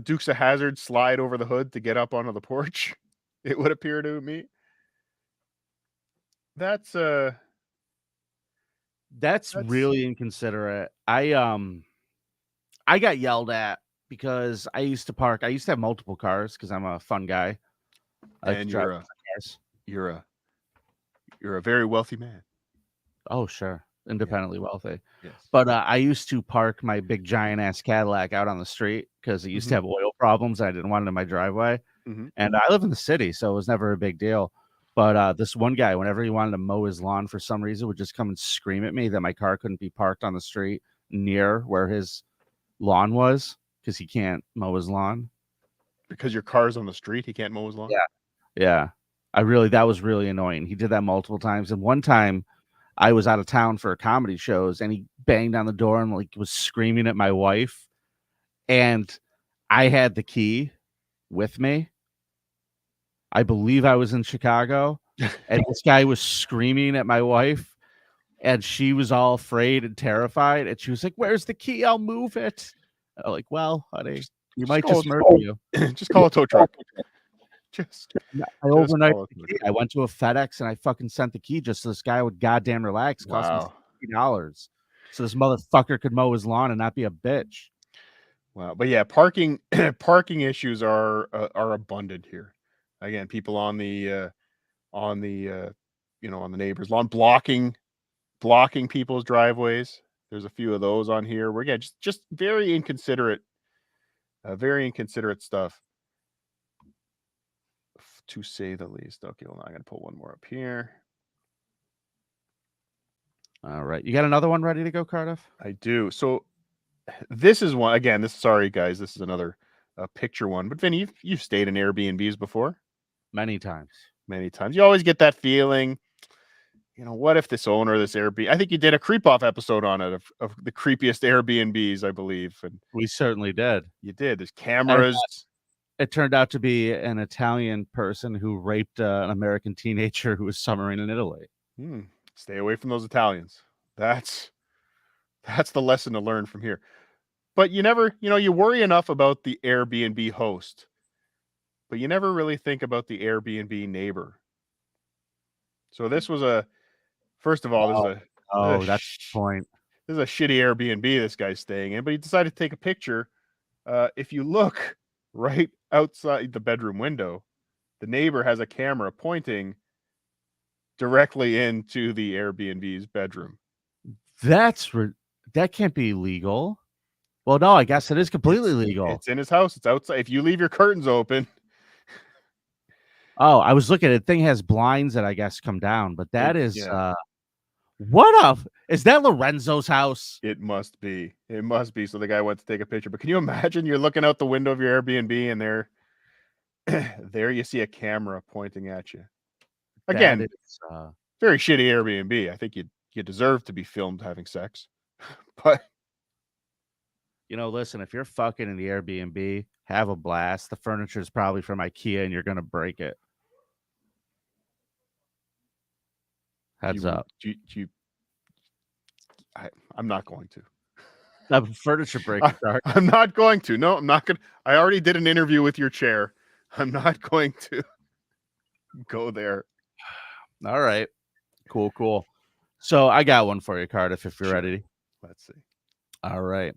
Dukes of Hazzard slide over the hood to get up onto the porch. It would appear to me. That's really inconsiderate. I got yelled at because I used to have multiple cars because I'm a fun guy. And you're a very wealthy man. Oh, sure. Independently wealthy. Yes. But I used to park my big giant ass Cadillac out on the street because it used to have oil problems. I didn't want it in my driveway. And I live in the city, so it was never a big deal. But this one guy, whenever he wanted to mow his lawn for some reason, would just come and scream at me that my car couldn't be parked on the street near where his lawn was because he can't mow his lawn. Because your car's on the street, he can't mow his lawn. Yeah. That was really annoying. He did that multiple times. And one time I was out of town for comedy shows and he banged on the door and like was screaming at my wife. And I had the key with me. I believe I was in Chicago, and this guy was screaming at my wife, and she was all afraid and terrified. And she was like, "Where's the key? I'll move it." I'm like, "Well, honey, you might just murder you. Just call a tow truck." I overnight. I went to a FedEx and I fucking sent the key just so this guy would goddamn relax. Cost me $60, so this motherfucker could mow his lawn and not be a bitch. Wow, but yeah, parking issues are abundant here. Again, people on the neighbor's lawn blocking people's driveways. There's a few of those on here. We're just very inconsiderate stuff, to say the least. Okay, well, I'm gonna pull one more up here. All right, you got another one ready to go, Cardiff? I do. So this is one again. Sorry guys, this is another picture one. But Vinny, you've stayed in Airbnbs before. Many times. You always get that feeling, what if this owner of this Airbnb, I think you did a creep off episode on it of the creepiest Airbnbs, I believe. And we certainly did. You did. There's cameras. It turned out to be an Italian person who raped an American teenager who was summering in Italy. Stay away from those Italians. That's the lesson to learn from here. But you never, you worry enough about the Airbnb host, but you never really think about the Airbnb neighbor. So this was first of all, that's the point. This is a shitty Airbnb this guy's staying in, but he decided to take a picture. If you look right outside the bedroom window, the neighbor has a camera pointing directly into the Airbnb's bedroom. That can't be legal. Well, no, I guess it is completely legal. It's in his house. It's outside. If you leave your curtains open. Oh, I was looking at it. Thing has blinds that I guess come down, but that is is that Lorenzo's house? It must be. So the guy went to take a picture. But can you imagine you're looking out the window of your Airbnb and there you see a camera pointing at you. Again, very shitty Airbnb. I think you deserve to be filmed having sex. But listen, if you're fucking in the Airbnb, have a blast. The furniture is probably from IKEA and you're gonna break it. Heads up. I'm not going to. That furniture breaker. I'm not going to. No, I'm not going to. I already did an interview with your chair. I'm not going to go there. All right. Cool. So I got one for you, Cardiff, if you're ready. Let's see. All right.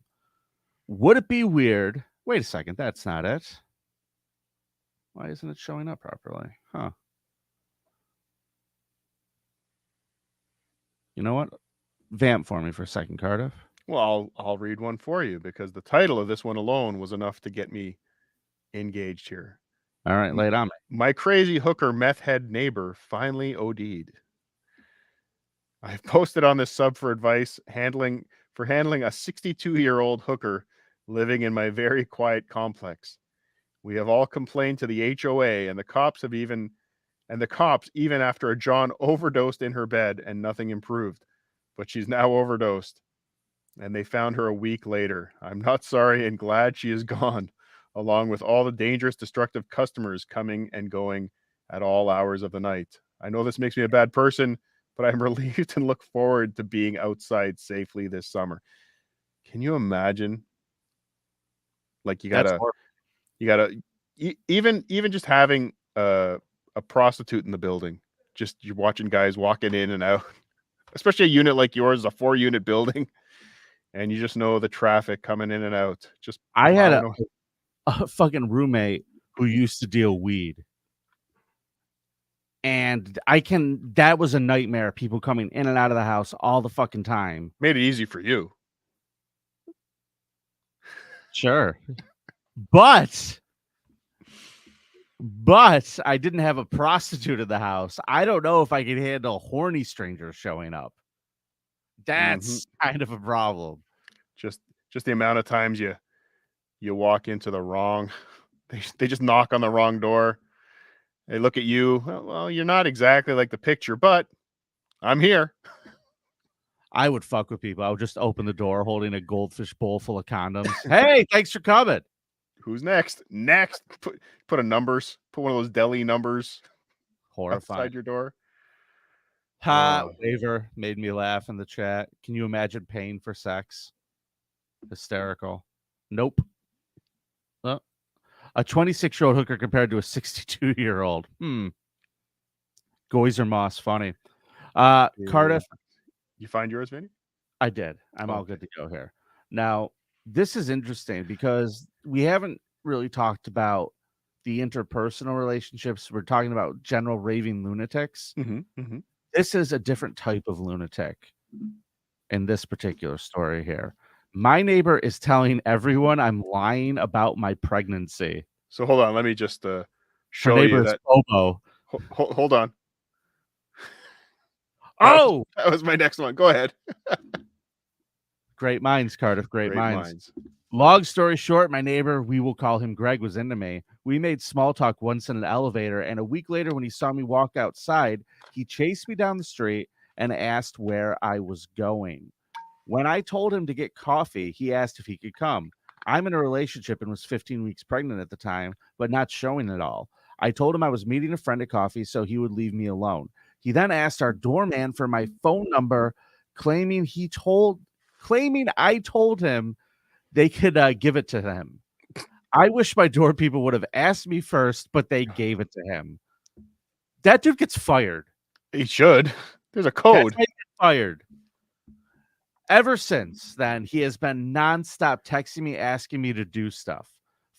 Would it be weird? Wait a second. That's not it. Why isn't it showing up properly? Huh. You know what? Vamp for me for a second, Cardiff. Well, I'll read one for you because the title of this one alone was enough to get me engaged here. All right, lay it on me. My crazy hooker meth head neighbor finally OD'd. I've posted on this sub for advice handling a 62-year-old hooker living in my very quiet complex. We have all complained to the HOA and the cops even after a John overdosed in her bed and nothing improved. But she's now overdosed and they found her a week later. I'm not sorry and glad she is gone, along with all the dangerous, destructive customers coming and going at all hours of the night. I know this makes me a bad person, but I'm relieved and look forward to being outside safely this summer. Can you imagine? Like even just having a prostitute in the building, just you're watching guys walking in and out, especially a unit like yours, a 4-unit building, and you just know the traffic coming in and out. I had a fucking roommate who used to deal weed. And that was a nightmare. People coming in and out of the house all the fucking time. Made it easy for you. Sure. But but I didn't have a prostitute in the house. I don't know if I can handle horny strangers showing up. That's kind of a problem. Just the amount of times you walk into the wrong, they just knock on the wrong door. They look at you. Well, you're not exactly like the picture, but I'm here. I would fuck with people. I would just open the door holding a goldfish bowl full of condoms. Hey, thanks for coming. Who's next? Next. Put a numbers. Put one of those deli numbers Horrifying. outside your door. Waiver made me laugh in the chat. Can you imagine paying for sex? Hysterical. Nope. A 26-year-old hooker compared to a 62-year-old. Goizer Moss, funny. Cardiff. You find yours, Vinny? I did. I'm all good to go here. Now, this is interesting because we haven't really talked about the interpersonal relationships. We're talking about general raving lunatics. This is a different type of lunatic in this particular story here. My neighbor is telling everyone I'm lying about my pregnancy. So hold on. Let me just show Her neighbor you is that. Bobo. Hold on. Oh, that was my next one. Go ahead. Great minds, Cardiff. Great minds. Long story short, my neighbor, we will call him Greg, was into me. We made small talk once in an elevator, and a week later when he saw me walk outside, he chased me down the street and asked where I was going. When I told him to get coffee, he asked if he could come. I'm in a relationship and was 15 weeks pregnant at the time, but not showing it all. I told him I was meeting a friend at coffee, so he would leave me alone. He then asked our doorman for my phone number, claiming I told him they could give it to him. I wish my door people would have asked me first, but they gave it to him. That dude gets fired. He should. There's a code. That's why he gets fired. Ever since then, he has been nonstop texting me, asking me to do stuff.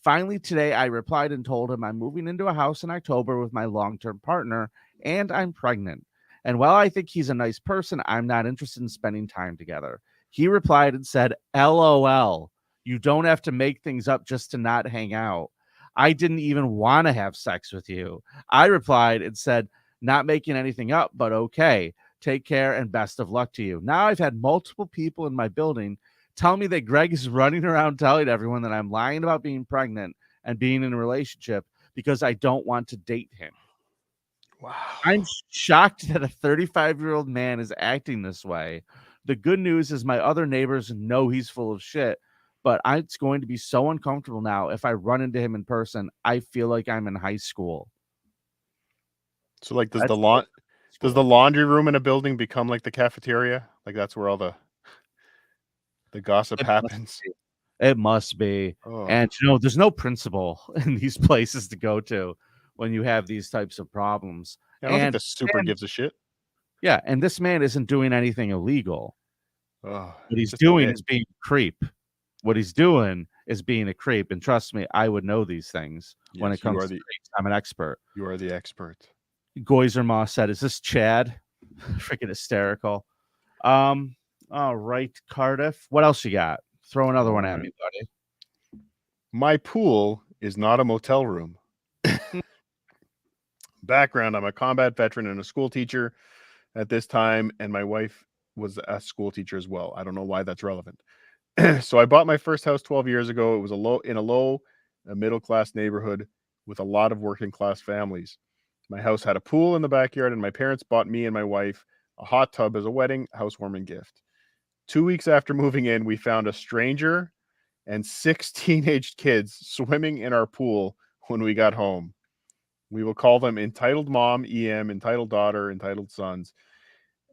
Finally, today, I replied and told him I'm moving into a house in October with my long-term partner, and I'm pregnant. And while I think he's a nice person, I'm not interested in spending time together. He replied and said, LOL, you don't have to make things up just to not hang out. I didn't even want to have sex with you. I replied and said, not making anything up, but okay. Take care and best of luck to you. Now I've had multiple people in my building tell me that Greg is running around telling everyone that I'm lying about being pregnant and being in a relationship because I don't want to date him. Wow. I'm shocked that a 35-year-old man is acting this way. The good news is my other neighbors know he's full of shit, but it's going to be so uncomfortable now. If I run into him in person, I feel like I'm in high school. So like, does the laundry room in a building become like the cafeteria? Like that's where all the gossip happens. It must be. Oh. And there's no principal in these places to go to when you have these types of problems. I don't think the super gives a shit. Yeah, and this man isn't doing anything illegal. Oh, what he's doing is being a creep. What he's doing is being a creep. And trust me, I would know these things when it comes to creeps. I'm an expert. You are the expert. Goizer Moss said, is this Chad? Freaking hysterical. All right, Cardiff. What else you got? Throw another one at me, buddy. My pool is not a motel room. Background, I'm a combat veteran and a school teacher at this time, and my wife was a school teacher as well. I don't know why that's relevant. So I bought my first house 12 years ago. It was a middle-class neighborhood with a lot of working-class families. My house had a pool in the backyard, and my parents bought me and my wife a hot tub as a wedding housewarming gift. 2 weeks after moving in, we found a stranger and 6 teenage kids swimming in our pool when we got home. We will call them entitled mom, EM, entitled daughter, entitled sons,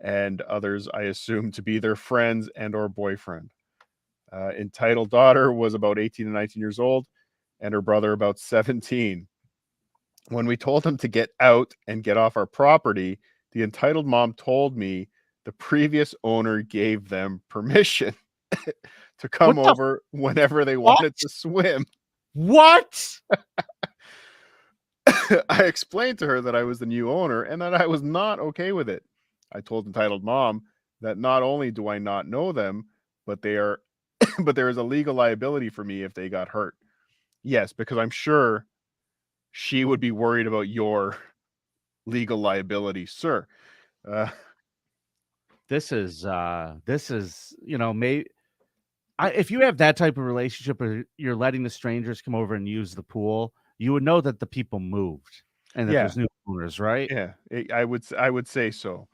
and others I assume to be their friends and or boyfriend. Entitled daughter was about 18 and 19 years old, and her brother about 17. When we told them to get out and get off our property, the entitled mom told me the previous owner gave them permission to come over whenever they wanted to swim. What? I explained to her that I was the new owner and that I was not okay with it. I told entitled mom that not only do I not know them, but there is a legal liability for me if they got hurt. Yes, because I'm sure she would be worried about your legal liability, sir. This is maybe if you have that type of relationship or you're letting the strangers come over and use the pool, you would know that the people moved and that there's new owners, right? Yeah, I would say so.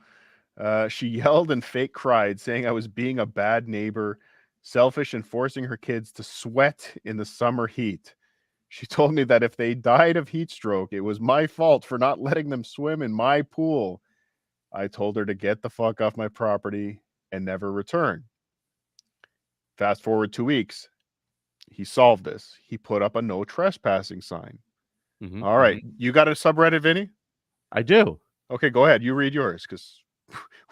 She yelled and fake cried, saying I was being a bad neighbor, selfish, and forcing her kids to sweat in the summer heat. She told me that if they died of heat stroke, it was my fault for not letting them swim in my pool. I told her to get the fuck off my property and never return. Fast forward 2 weeks. He solved this. He put up a no trespassing sign. All right. You got a subreddit, Vinny? I do. Okay, go ahead. You read yours because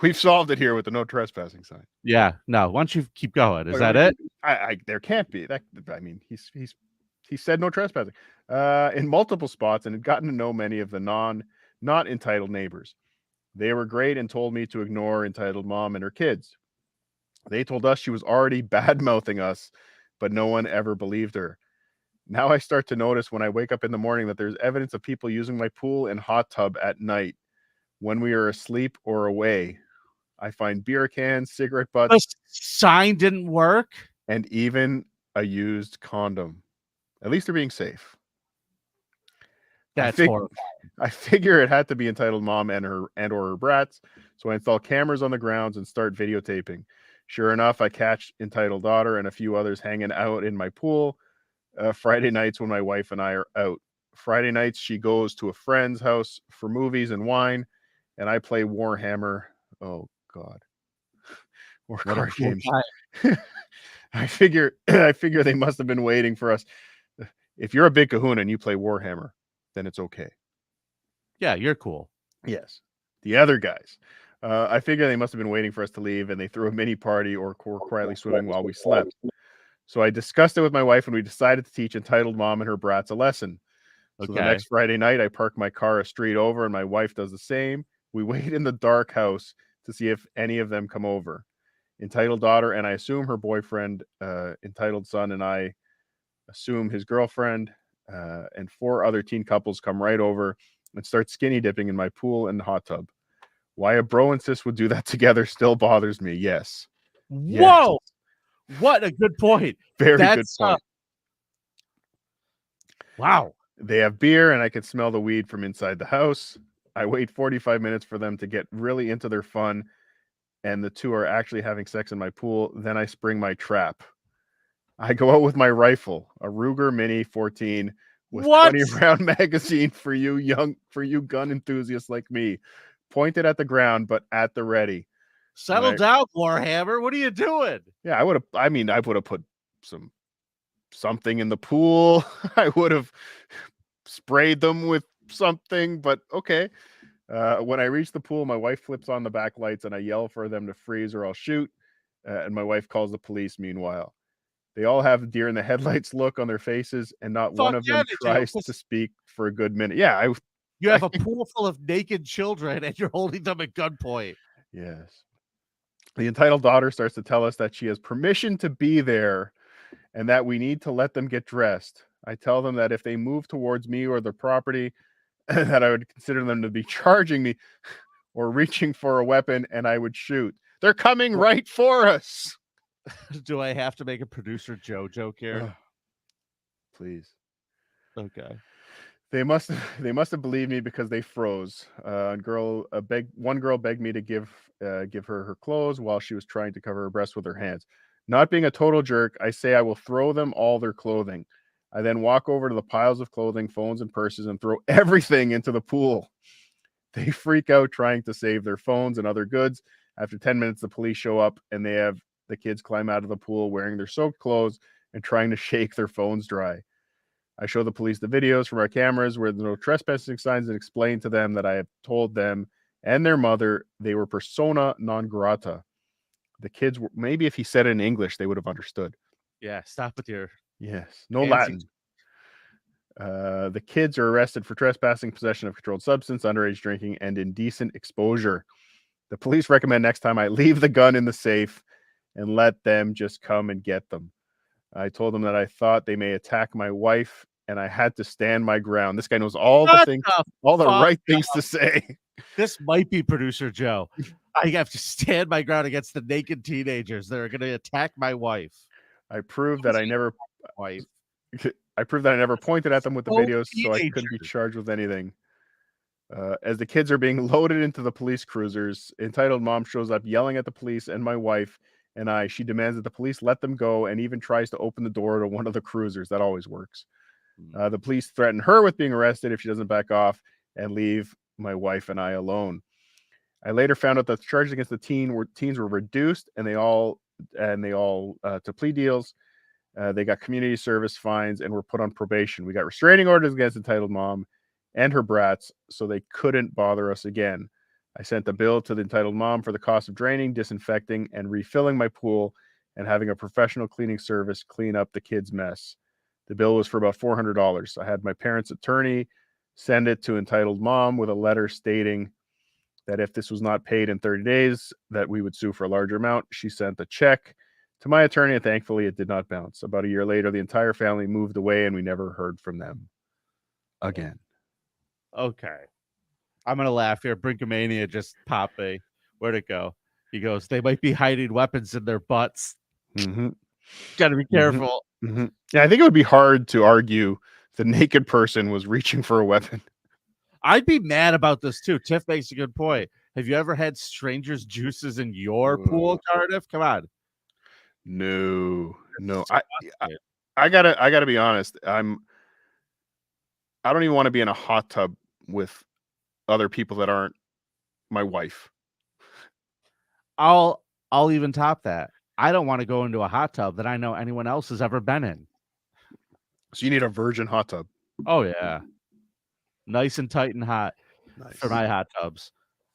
we've solved it here with the no trespassing sign. Yeah. No, why don't you keep going? Is that it? There can't be. He said no trespassing in multiple spots and had gotten to know many of the not entitled neighbors. They were great and told me to ignore entitled mom and her kids. They told us she was already bad-mouthing us, but no one ever believed her. Now I start to notice when I wake up in the morning that there's evidence of people using my pool and hot tub at night when we are asleep or away. I find beer cans, cigarette butts. The sign didn't work? And even a used condom. At least they're being safe. That's horrible. I figure it had to be entitled mom and or her brats, so I install cameras on the grounds and start videotaping. Sure enough, I catch entitled daughter and a few others hanging out in my pool Friday nights when my wife and I are out. Friday nights, she goes to a friend's house for movies and wine, and I play Warhammer. Oh, God. Or card games. I figure they must have been waiting for us. If you're a big kahuna and you play Warhammer, then it's okay. Yeah, you're cool. Yes. The other guys. I figure they must have been waiting for us to leave, and they threw a mini party or were quietly swimming while we slept. So I discussed it with my wife, and we decided to teach entitled mom and her brats a lesson. So the next Friday night, I park my car a street over, and my wife does the same. We wait in the dark house to see if any of them come over. Entitled daughter, and I assume her boyfriend, entitled son, and I assume his girlfriend, and 4 other teen couples come right over and start skinny dipping in my pool and hot tub. Why a bro and sis would do that together still bothers me. Yes. Whoa. Yes. What a good point. Very good point. Wow. They have beer and I can smell the weed from inside the house. I wait 45 minutes for them to get really into their fun, and the two are actually having sex in my pool. Then I spring my trap. I go out with my rifle, a Ruger Mini 14 with 20 round magazine for you gun enthusiasts like me. Pointed at the ground, but at the ready. Settle down, Warhammer. What are you doing? Yeah, I would have put something in the pool. I would have sprayed them with something, but okay. When I reach the pool, my wife flips on the back lights and I yell for them to freeze or I'll shoot. And my wife calls the police meanwhile. They all have deer in the headlights look on their faces, and not one of them tries to speak for a good minute. Yeah, you have a pool full of naked children and you're holding them at gunpoint. Yes. The entitled daughter starts to tell us that she has permission to be there and that we need to let them get dressed. I tell them that if they move towards me or the property, that I would consider them to be charging me or reaching for a weapon, and I would shoot. They're coming right for us. Do I have to make a producer Joe joke here? Please. Okay. They must have believed me because they froze. One girl begged me to give her clothes while she was trying to cover her breast with her hands. Not being a total jerk, I say I will throw them all their clothing. I then walk over to the piles of clothing, phones, and purses and throw everything into the pool. They freak out trying to save their phones and other goods. After 10 minutes, the police show up and they have the kids climb out of the pool wearing their soaked clothes and trying to shake their phones dry. I show the police the videos from our cameras where there are no trespassing signs and explain to them that I have told them and their mother they were persona non grata. The kids were, maybe if he said it in English, they would have understood. Yeah, stop with your... Yes, no Latin. The kids are arrested for trespassing, possession of controlled substance, underage drinking, and indecent exposure. The police recommend next time I leave the gun in the safe and let them just come and get them. I told them that I thought they may attack my wife and I had to stand my ground. This guy knows all Shut the the right fuck things to say. This might be producer Joe. I have to stand my ground against the naked teenagers that are going to attack my wife. I proved that I never Wife. pointed at them with the Oh, videos, so I couldn't be teenagers. charged with anything. As the kids are being loaded into the police cruisers, entitled mom shows up yelling at the police and my wife and I. She demands that the police let them go and even tries to open the door to one of the cruisers. That always works. The police threaten her with being arrested if she doesn't back off and leave my wife and I alone. I later found out that the charges against the teens were reduced, and they all to plea deals. They got community service fines and were put on probation. We got restraining orders against entitled mom and her brats, so they couldn't bother us again. I sent a bill to the entitled mom for the cost of draining, disinfecting, and refilling my pool, and having a professional cleaning service clean up the kids' mess. The bill was for about $400. I had my parents' attorney send it to entitled mom with a letter stating that if this was not paid in 30 days, that we would sue for a larger amount. She sent a check to my attorney, and thankfully it did not bounce. About a year later, the entire family moved away, and we never heard from them again. Okay. I'm going to laugh here. Brinkomania just popped me. Where'd it go? He goes, they might be hiding weapons in their butts. Mm-hmm. Got to be careful. Mm-hmm. Yeah, I think it would be hard to argue the naked person was reaching for a weapon. I'd be mad about this too. Tiff makes a good point. Have you ever had strangers' juices in your pool, Cardiff? Come on. No. I gotta be honest. I don't even want to be in a hot tub with other people that aren't my wife. I'll even top that. I don't want to go into a hot tub that I know anyone else has ever been in. So you need a virgin hot tub. Oh yeah. Nice and tight and hot for my hot tubs.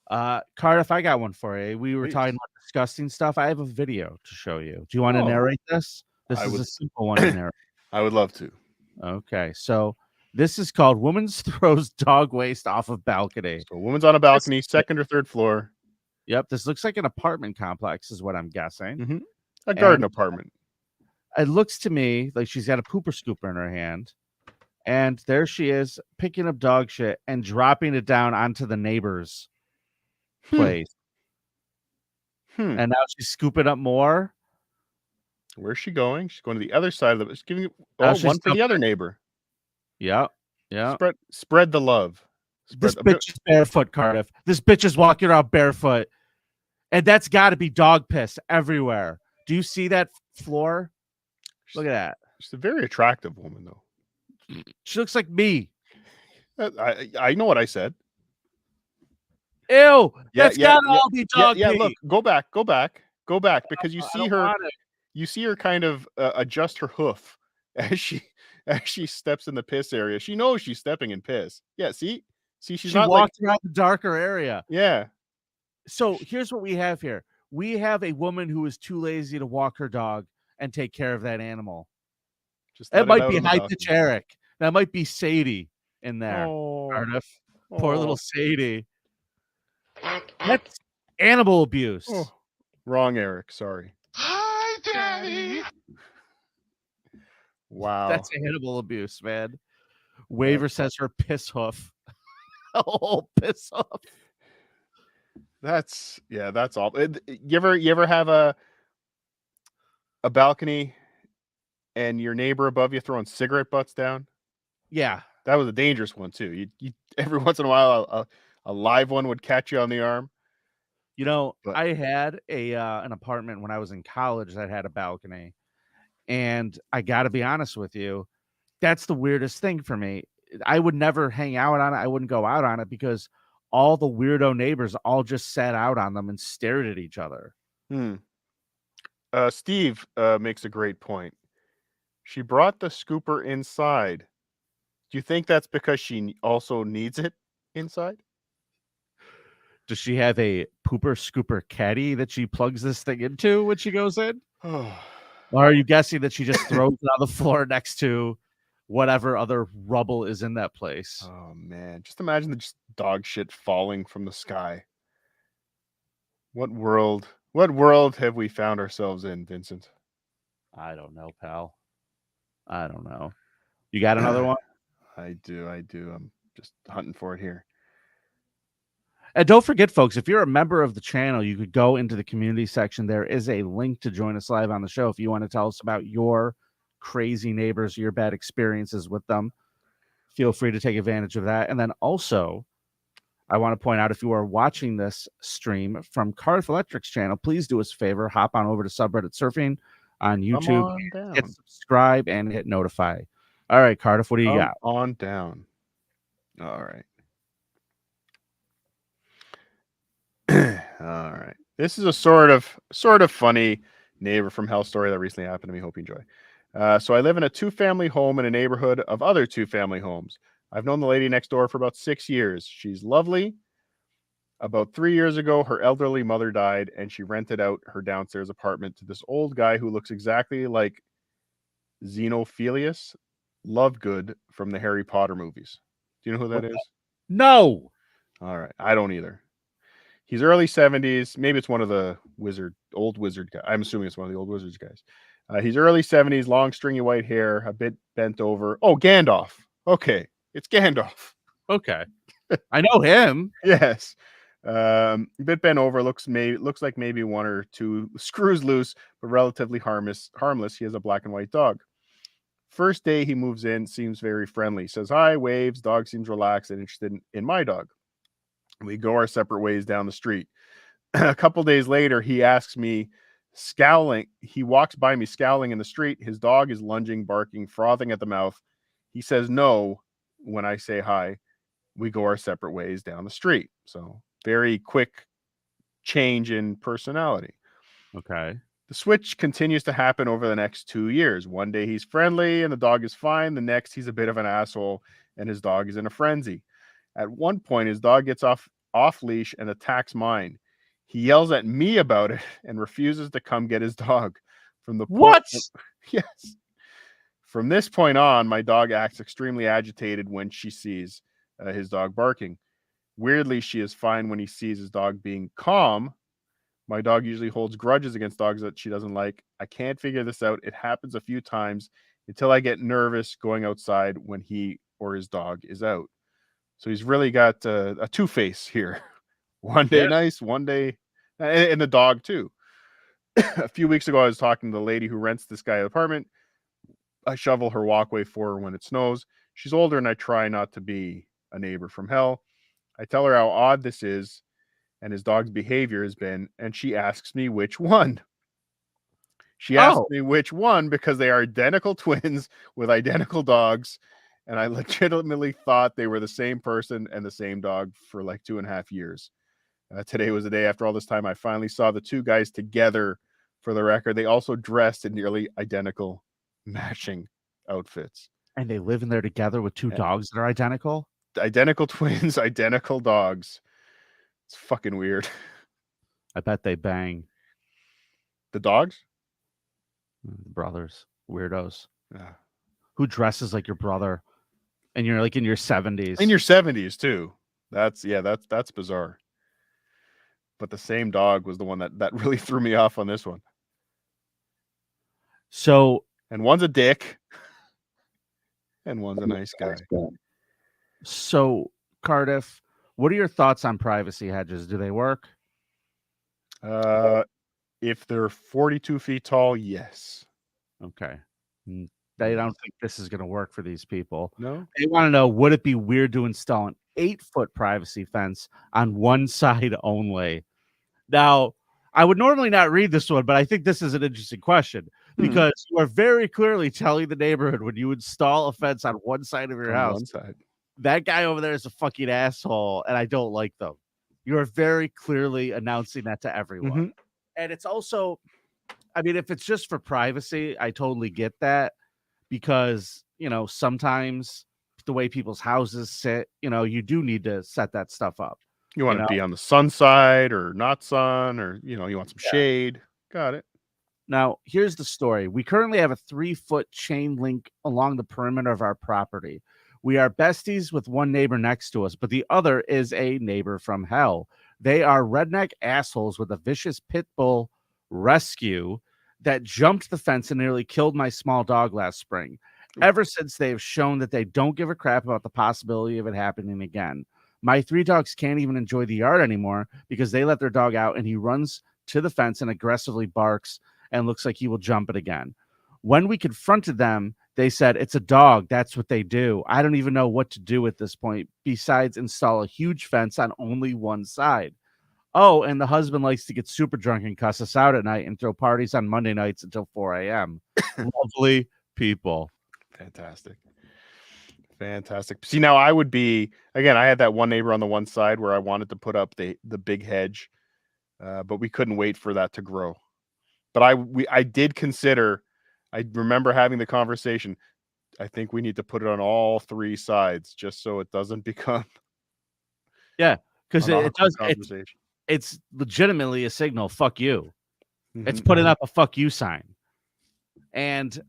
Cardiff, I got one for you. We were talking about disgusting stuff. I have a video to show you. Do you want to narrate this? This is a simple one to narrate. I would love to. Okay, so this is called Woman Throws Dog Waste Off of Balcony. So woman's on a balcony, second or third floor. Yep, this looks like an apartment complex is what I'm guessing. Mm-hmm. A garden apartment. It looks to me like she's got a pooper scooper in her hand. And there she is picking up dog shit and dropping it down onto the neighbor's place. And now she's scooping up more. Where's she going? She's going to the other side of the. She's giving one for the other neighbor. Yeah. Spread the love. This bitch is barefoot, Cardiff. This bitch is walking around barefoot, and that's got to be dog piss everywhere. Do you see that floor? Look at that. She's a very attractive woman, though. She looks like me. I know what I said. Ew, that's gotta all be dog pee. Look, go back, because you see her kind of adjust her hoof as she steps in the piss area. She knows she's stepping in piss. Yeah, see, she's not walking around the darker area. Yeah. So here's what we have here. We have a woman who is too lazy to walk her dog and take care of that animal. That might be high pitch Eric. That might be Sadie in there. Cardiff. Poor little Sadie. That's animal abuse. Oh. Wrong, Eric. Sorry. Hi, Daddy. Wow. That's animal abuse, man. Waver says her piss hoof. Oh, piss hoof. That's all. You ever have a balcony and your neighbor above you throwing cigarette butts down? Yeah. That was a dangerous one too. You every once in a while a live one would catch you on the arm. You know, I had an apartment when I was in college that had a balcony. And I got to be honest with you, that's the weirdest thing for me. I would never hang out on it. I wouldn't go out on it because all the weirdo neighbors all just sat out on them and stared at each other. Steve makes a great point. She brought the scooper inside. Do you think that's because she also needs it inside? Does she have a pooper scooper caddy that she plugs this thing into when she goes in? Or are you guessing that she just throws it on the floor next to whatever other rubble is in that place? Oh, man. Just imagine the dog shit falling from the sky. What world have we found ourselves in, Vincent? I don't know, pal. I don't know. You got another one? I do. I'm just hunting for it here. And don't forget, folks, if you're a member of the channel, you could go into the community section. There is a link to join us live on the show if you want to tell us about your crazy neighbors, your bad experiences with them. Feel free to take advantage of that. And then also, I want to point out, if you are watching this stream from Cardiff Electric's channel, please do us a favor. Hop on over to SubReddit Surfing on YouTube. Hit subscribe and hit notify. All right, Cardiff, what do you got? On down. All right. All right. This is a sort of funny neighbor from hell story that recently happened to me. Hope you enjoy. So I live in a 2-family home in a neighborhood of other 2-family homes. I've known the lady next door for about 6 years. She's lovely. About 3 years ago, her elderly mother died, and she rented out her downstairs apartment to this old guy who looks exactly like Xenophilius Lovegood from the Harry Potter movies. Do you know who that is? No. All right. I don't either. He's early 70s. Maybe it's one of the old wizard guys. I'm assuming it's one of the old wizards guys. He's early 70s, long stringy white hair, a bit bent over. Oh, Gandalf. Okay. It's Gandalf. Okay. I know him. Yes. A bit bent over, looks like maybe 1 or 2 screws loose, but relatively harmless. He has a black and white dog. First day he moves in, seems very friendly. Says hi, waves. Dog seems relaxed and interested in my dog. We go our separate ways down the street. A couple days later, he asks me, scowling. He walks by me scowling in the street. His dog is lunging, barking, frothing at the mouth. He says no when I say hi. We go our separate ways down the street. So very quick change in personality. Okay. The switch continues to happen over the next 2 years. One day he's friendly and the dog is fine. The next he's a bit of an asshole and his dog is in a frenzy. At one point, his dog gets off leash and attacks mine. He yells at me about it and refuses to come get his dog. Yes. From this point on, my dog acts extremely agitated when she sees his dog barking. Weirdly, she is fine when he sees his dog being calm. My dog usually holds grudges against dogs that she doesn't like. I can't figure this out. It happens a few times until I get nervous going outside when he or his dog is out. So he's really got a two-face here. One day nice, one day, and the dog too. A few weeks ago, I was talking to the lady who rents this guy an apartment. I shovel her walkway for her when it snows. She's older, and I try not to be a neighbor from hell. I tell her how odd this is and his dog's behavior has been, and she asks me which one. She asked me which one because they are identical twins with identical dogs, and I legitimately thought they were the same person and the same dog for like 2.5 years. Today was the day after all this time I finally saw the two guys together. For the record, they also dressed in nearly identical matching outfits. And they live in there together with two dogs that are identical? Identical twins, identical dogs. It's fucking weird. I bet they bang. The dogs? Brothers. Weirdos. Yeah. Who dresses like your brother? And you're like in your 70s. In your 70s too. That's bizarre. But the same dog was the one that really threw me off on this one. So, and one's a dick and one's a nice guy. So, Cardiff, what are your thoughts on privacy hedges? Do they work? If they're 42 feet tall, yes. Okay. They don't think this is going to work for these people. No. They want to know, would it be weird to install an 8-foot privacy fence on one side only? Now, I would normally not read this one, but I think this is an interesting question because you are very clearly telling the neighborhood when you install a fence on one side of your house, one side, that guy over there is a fucking asshole and I don't like them. You are very clearly announcing that to everyone. And it's also, I mean, if it's just for privacy, I totally get that because, you know, sometimes the way people's houses sit, you know, you do need to set that stuff up. You want to be on the sun side or not sun, or, you know, you want some shade. Got it. Now, here's the story. We currently have a 3-foot chain link along the perimeter of our property. We are besties with one neighbor next to us, but the other is a neighbor from hell. They are redneck assholes with a vicious pit bull rescue that jumped the fence and nearly killed my small dog last spring. ever since they've shown that they don't give a crap about the possibility of it happening again. My 3 dogs can't even enjoy the yard anymore because they let their dog out and he runs to the fence and aggressively barks and looks like he will jump it again. When we confronted them, they said, it's a dog. That's what they do. I don't even know what to do at this point besides install a huge fence on only one side. Oh, and the husband likes to get super drunk and cuss us out at night and throw parties on Monday nights until 4 a.m. Lovely people. Fantastic. See, now I would be, again, I had that one neighbor on the one side where I wanted to put up the big hedge, but we couldn't wait for that to grow. But I did consider, I remember having the conversation, I think we need to put it on all 3 sides just so it doesn't become because an it does conversation. it's legitimately a signal, fuck you. It's Mhm. putting up a fuck you sign. And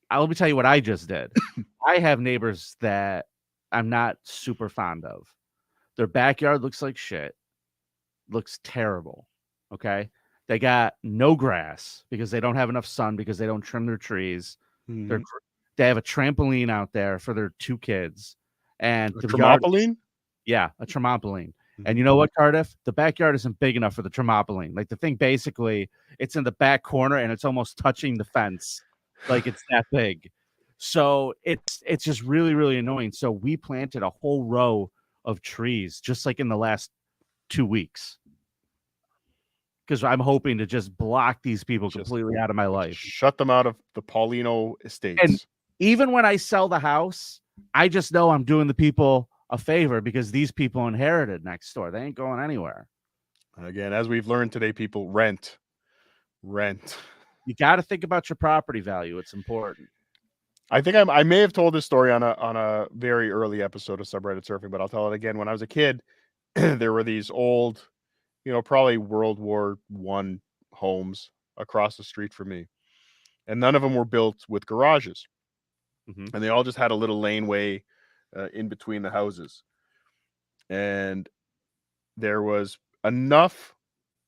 let me tell you what I just did. I have neighbors that I'm not super fond of. Their backyard looks like shit. Looks terrible. Okay. They got no grass because they don't have enough sun because they don't trim their trees. Mhm. They have a trampoline out there for their 2 kids. And A the yard, trampoline? yeah, a trampoline. Mhm. And you know what, Cardiff? The backyard isn't big enough for the trampoline. Like the thing, basically, it's in the back corner and it's almost touching the fence. Like it's that big. So it's just really, really annoying. So we planted a whole row of trees just like in the last 2 weeks. Because I'm hoping to just block these people completely out of my life. Shut them out of the Paulino estates. And even when I sell the house, I just know I'm doing the people a favor because these people inherited next door. They ain't going anywhere. Again, as we've learned today, people rent. You got to think about your property value. It's important. I think I may have told this story on a very early episode of Subreddit Surfing, but I'll tell it again. When I was a kid, there were these old, probably World War I homes across the street from me, and none of them were built with garages, and they all just had a little laneway in between the houses, and there was enough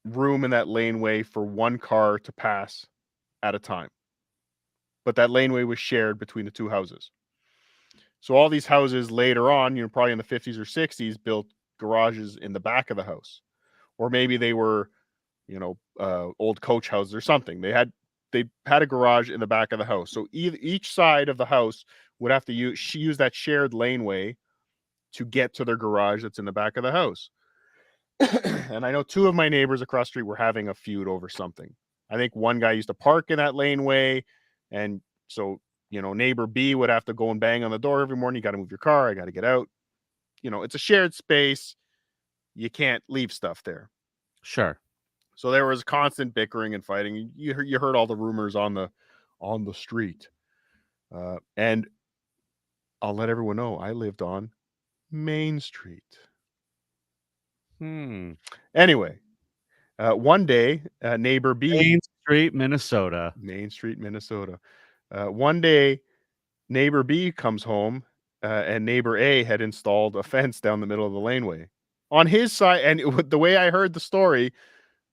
room in that laneway for one car to pass at a time. But that laneway was shared between the 2 houses. So all these houses later on, probably in the 50s or 60s, built garages in the back of the house. Or maybe they were, old coach houses or something. They had a garage in the back of the house. So each side of the house would have to use that shared laneway to get to their garage that's in the back of the house. And I know 2 of my neighbors across the street were having a feud over something. I think one guy used to park in that laneway, and so neighbor B would have to go and bang on the door every morning. You got to move your car. I got to get out. It's a shared space. You can't leave stuff there. Sure. So there was constant bickering and fighting. You heard all the rumors on the street. And I'll let everyone know I lived on Main Street. Anyway, one day, neighbor B, Main Street, Minnesota. One day, neighbor B comes home, and neighbor A had installed a fence down the middle of the laneway on his side. And the way I heard the story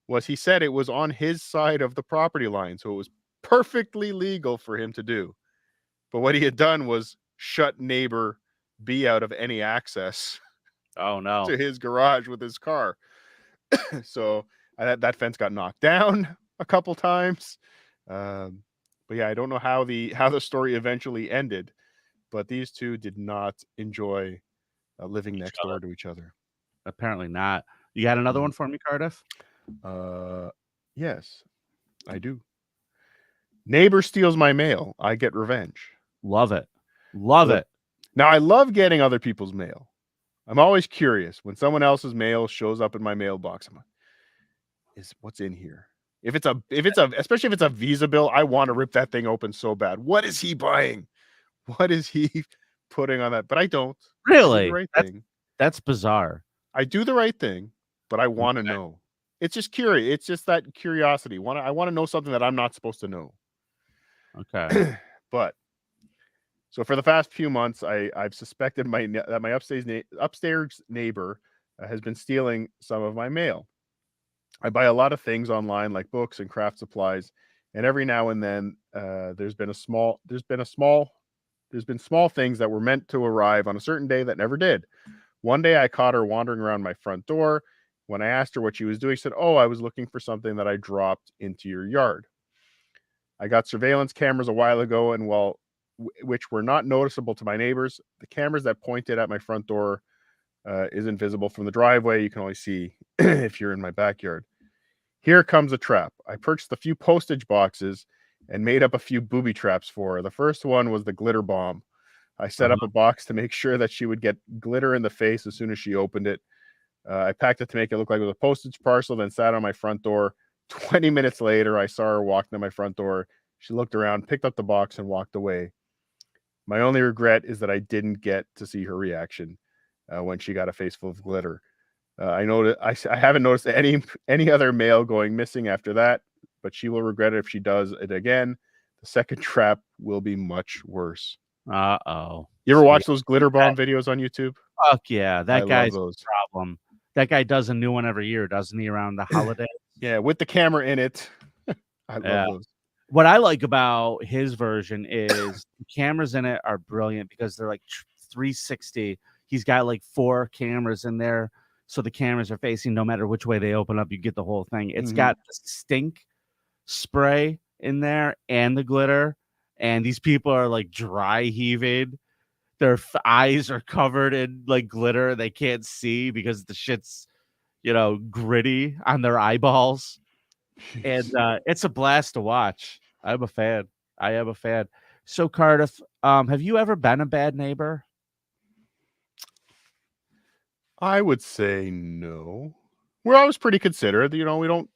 was he said it was on his side of the property line. So it was perfectly legal for him to do. But what he had done was shut neighbor B out of any access to his garage with his car. So that fence got knocked down a couple times. But yeah, I don't know how the story eventually ended, but these 2 did not enjoy living next door to each other. Apparently not. You got another one for me, Cardiff? Yes, I do. Neighbor steals my mail. I get revenge. Love it. Love it. Now, I love getting other people's mail. I'm always curious when someone else's mail shows up in my mailbox. I'm like, what's in here? Especially if it's a Visa bill, I want to rip that thing open so bad. What is he buying? What is he putting on that? But I don't. Really? I do the right thing. That's bizarre. I do the right thing, but I want to know. It's just curious. It's just that curiosity. I want to know something that I'm not supposed to know. Okay. But so for the past few months, I've suspected that my upstairs neighbor has been stealing some of my mail. I buy a lot of things online, like books and craft supplies, and every now and then there's been a small there's been small things that were meant to arrive on a certain day that never did. One day I caught her wandering around my front door. When I asked her what she was doing, she said, "Oh, I was looking for something that I dropped into your yard." I got surveillance cameras a while ago, and which were not noticeable to my neighbors, the cameras that pointed at my front door isn't visible from the driveway. You can only see if you're in my backyard. Here comes a trap. I purchased a few postage boxes and made up a few booby traps for her. The first one was the glitter bomb. I set up a box to make sure that she would get glitter in the face as soon as she opened it. I packed it to make it look like it was a postage parcel, then sat on my front door. 20 minutes later, I saw her walking to my front door. She looked around, picked up the box, and walked away. My only regret is that I didn't get to see her reaction when she got a face full of glitter. I haven't noticed any other mail going missing after that, but she will regret it if she does it again. The second trap will be much worse. Uh-oh. You ever watch those glitter bomb videos on YouTube? Fuck yeah. That guy's love those. problem. That guy does a new one every year, doesn't he, around the holiday? Yeah, with the camera in it. I love those. What I like about his version is the cameras in it are brilliant because they're like 360. He's got like 4 cameras in there. So the cameras are facing no matter which way they open up, you get the whole thing. It's got the stink spray in there and the glitter. And these people are like dry heaving. Their eyes are covered in like glitter. They can't see because the shit's, gritty on their eyeballs. And it's a blast to watch. I'm a fan. I am a fan. So Cardiff, have you ever been a bad neighbor? I would say no. We're always pretty considerate. We don't,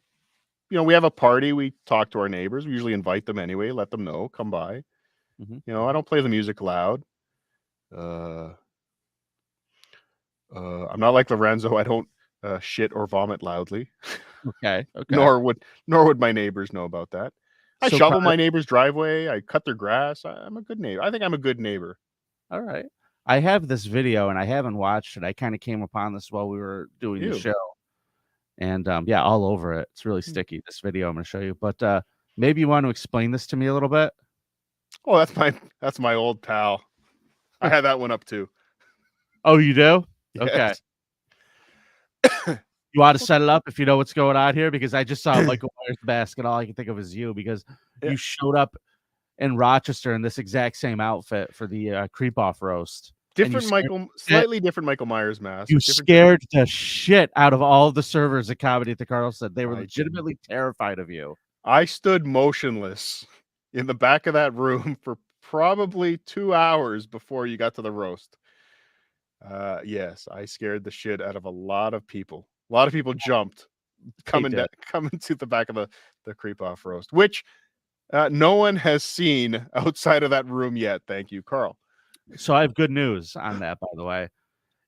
we have a party. We talk to our neighbors. We usually invite them anyway, let them know, come by. I don't play the music loud. I'm not like Lorenzo. I don't shit or vomit loudly. Okay. Nor would my neighbors know about that. I So shovel my neighbor's driveway. I cut their grass. I'm a good neighbor. I think I'm a good neighbor. All right. I have this video and I haven't watched it. I kind of came upon this while we were doing the show. And all over it. It's really sticky, this video I'm going to show you. But maybe you want to explain this to me a little bit? Oh, that's my old pal. I had that one up too. Oh, you do? Yes. Okay. You want to set it up if you know what's going on here? Because I just saw Michael Myers mask and all I can think of is you because you showed up in Rochester in this exact same outfit for the creep off roast. Slightly different Michael Myers mask. You scared the shit out of all of the servers at Comedy at the Carlson. They were legitimately terrified of you. I stood motionless in the back of that room for probably 2 hours before you got to the roast. Yes, I scared the shit out of a lot of people. A lot of people jumped coming to the back of the creep off roast, which no one has seen outside of that room yet. Thank you, Carl. So I have good news on that, by the way.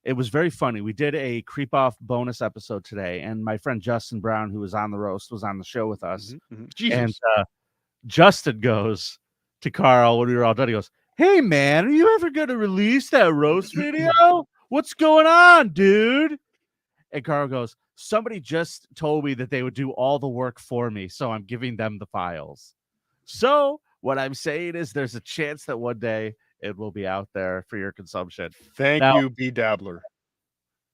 It was very funny. We did a creep off bonus episode today, and my friend Justin Brown, who was on the roast, was on the show with us. And Justin goes to Carl when we were all done. He goes, "Hey man, are you ever gonna release that roast video? What's going on, dude?" And Carl goes, "Somebody just told me that they would do all the work for me, so I'm giving them the files." So what I'm saying is there's a chance that one day it will be out there for your consumption. Thank you, B Dabbler.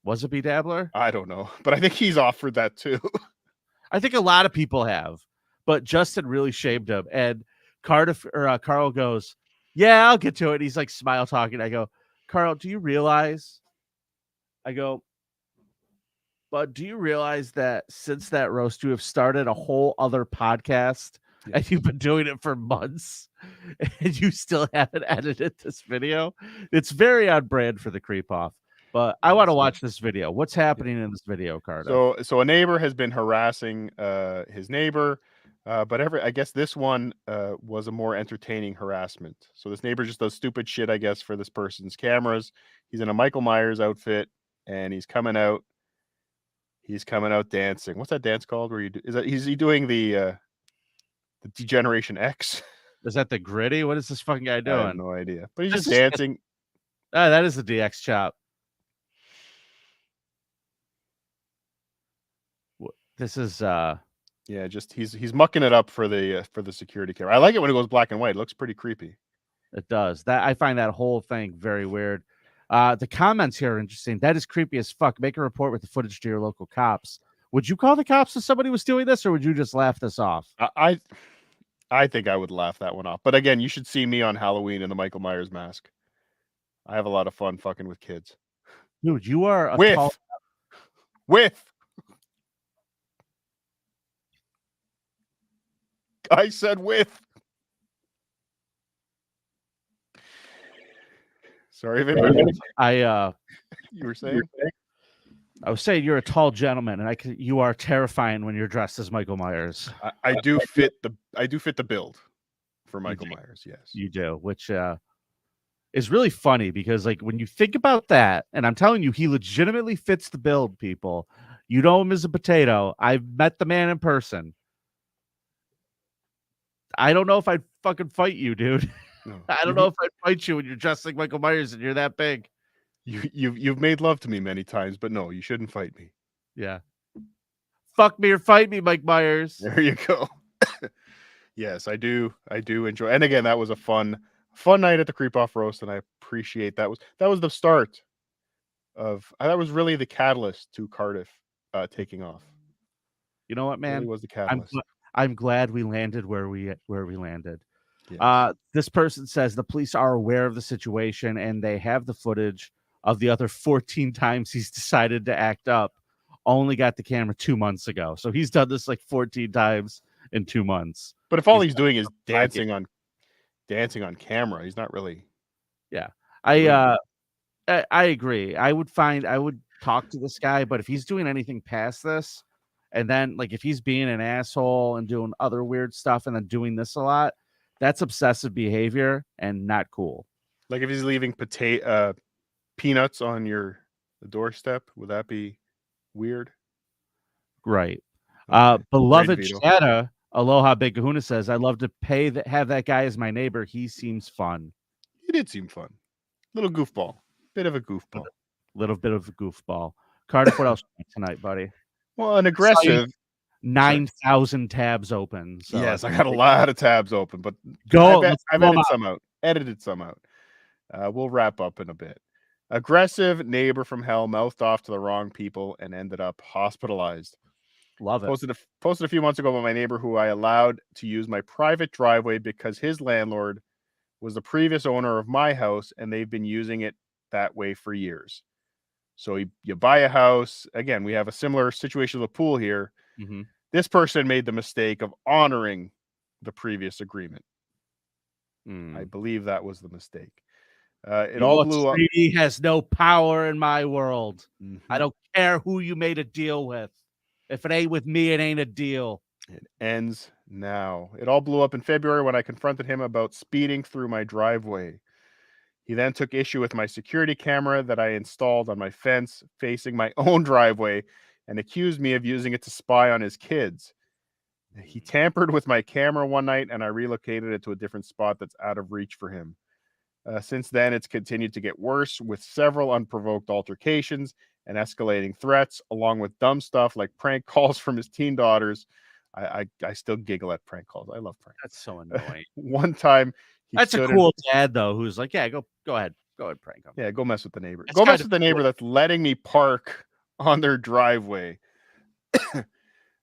Was it B Dabbler? I don't know, but I think he's offered that too. I think a lot of people have, but Justin really shamed him. And Carl goes, "Yeah, I'll get to it." He's like smile talking. I go, "Carl, do you realize?" I go, "But do you realize that since that roast, you have started a whole other podcast and you've been doing it for months and you still haven't edited this video?" It's very on brand for the creep off, but I want to watch this video. What's happening in this video, Carter? So a neighbor has been harassing his neighbor, but I guess this one was a more entertaining harassment. So this neighbor just does stupid shit, I guess, for this person's cameras. He's in a Michael Myers outfit and he's coming out dancing. What's that dance called? Is he doing the Degeneration X? Is that the gritty? What is this fucking guy doing? I have no idea. But he's just dancing. That is the DX chop. This is just he's mucking it up for the security camera. I like it when it goes black and white. It looks pretty creepy. It does. That I find that whole thing very weird. The comments here are interesting. That is creepy as fuck. Make a report with the footage to your local cops. Would you call the cops if somebody was doing this, or would you just laugh this off? I think I would laugh that one off. But again, you should see me on Halloween in the Michael Myers mask. I have a lot of fun fucking with kids. Dude, you are a With I said with. Sorry, Vinnie. You were saying? I was saying you're a tall gentleman, and you are terrifying when you're dressed as Michael Myers. I do fit the build for Michael Myers. Yes, you do, which is really funny because, like, when you think about that, and I'm telling you, he legitimately fits the build. People, you know him as a potato. I've met the man in person. I don't know if I'd fucking fight you, dude. No. I don't know if I'd fight you when you're dressed like Michael Myers and you're that big. You've made love to me many times, but no, you shouldn't fight me. Yeah. Fuck me or fight me, Mike Myers. There you go. Yes, I do enjoy. And again, that was a fun night at the Creep Off Roast, and I appreciate that was the start of that was really the catalyst to Cardiff taking off. You know what, man? It really was the catalyst. I'm glad we landed where we landed. Yes. This person says the police are aware of the situation and they have the footage of the other 14 times he's decided to act up. Only got the camera 2 months ago. So he's done this like 14 times in 2 months. But if all he's doing is dancing on camera, he's not really. Yeah. I agree. I would talk to this guy, but if he's doing anything past this, and then like if he's being an asshole and doing other weird stuff and then doing this a lot, that's obsessive behavior and not cool. Like if he's leaving peanuts on the doorstep, would that be weird? Right. Okay. Beloved Shatta, Aloha Big Kahuna says, I'd love to have that guy as my neighbor. He seems fun. He did seem fun. Little goofball. Bit of a goofball. Little bit of a goofball. Cardiff, what else tonight, buddy? Well, an aggressive 9,000 tabs open. So yes, I got a lot of tabs open, but I've edited some out. We'll wrap up in a bit. Aggressive neighbor from hell mouthed off to the wrong people and ended up hospitalized. Love it. Posted a few months ago about my neighbor who I allowed to use my private driveway because his landlord was the previous owner of my house and they've been using it that way for years. So you buy a house. Again, we have a similar situation with a pool here. Mm-hmm. This person made the mistake of honoring the previous agreement. I believe that was the mistake. It all blew up. Treaty has no power in my world. Mm-hmm. I don't care who you made a deal with. If it ain't with me, it ain't a deal. It ends now. It all blew up in February when I confronted him about speeding through my driveway. He then took issue with my security camera that I installed on my fence facing my own driveway and accused me of using it to spy on his kids. He tampered with my camera one night and I relocated it to a different spot that's out of reach for him. Since then, it's continued to get worse with several unprovoked altercations and escalating threats, along with dumb stuff like prank calls from his teen daughters. I still giggle at prank calls. I love prank. That's so annoying. One time, that's a cool dad though, who's like, "Yeah, go ahead, prank him. Yeah, go mess with the neighbor. Go mess with the neighbor that's letting me park on their driveway."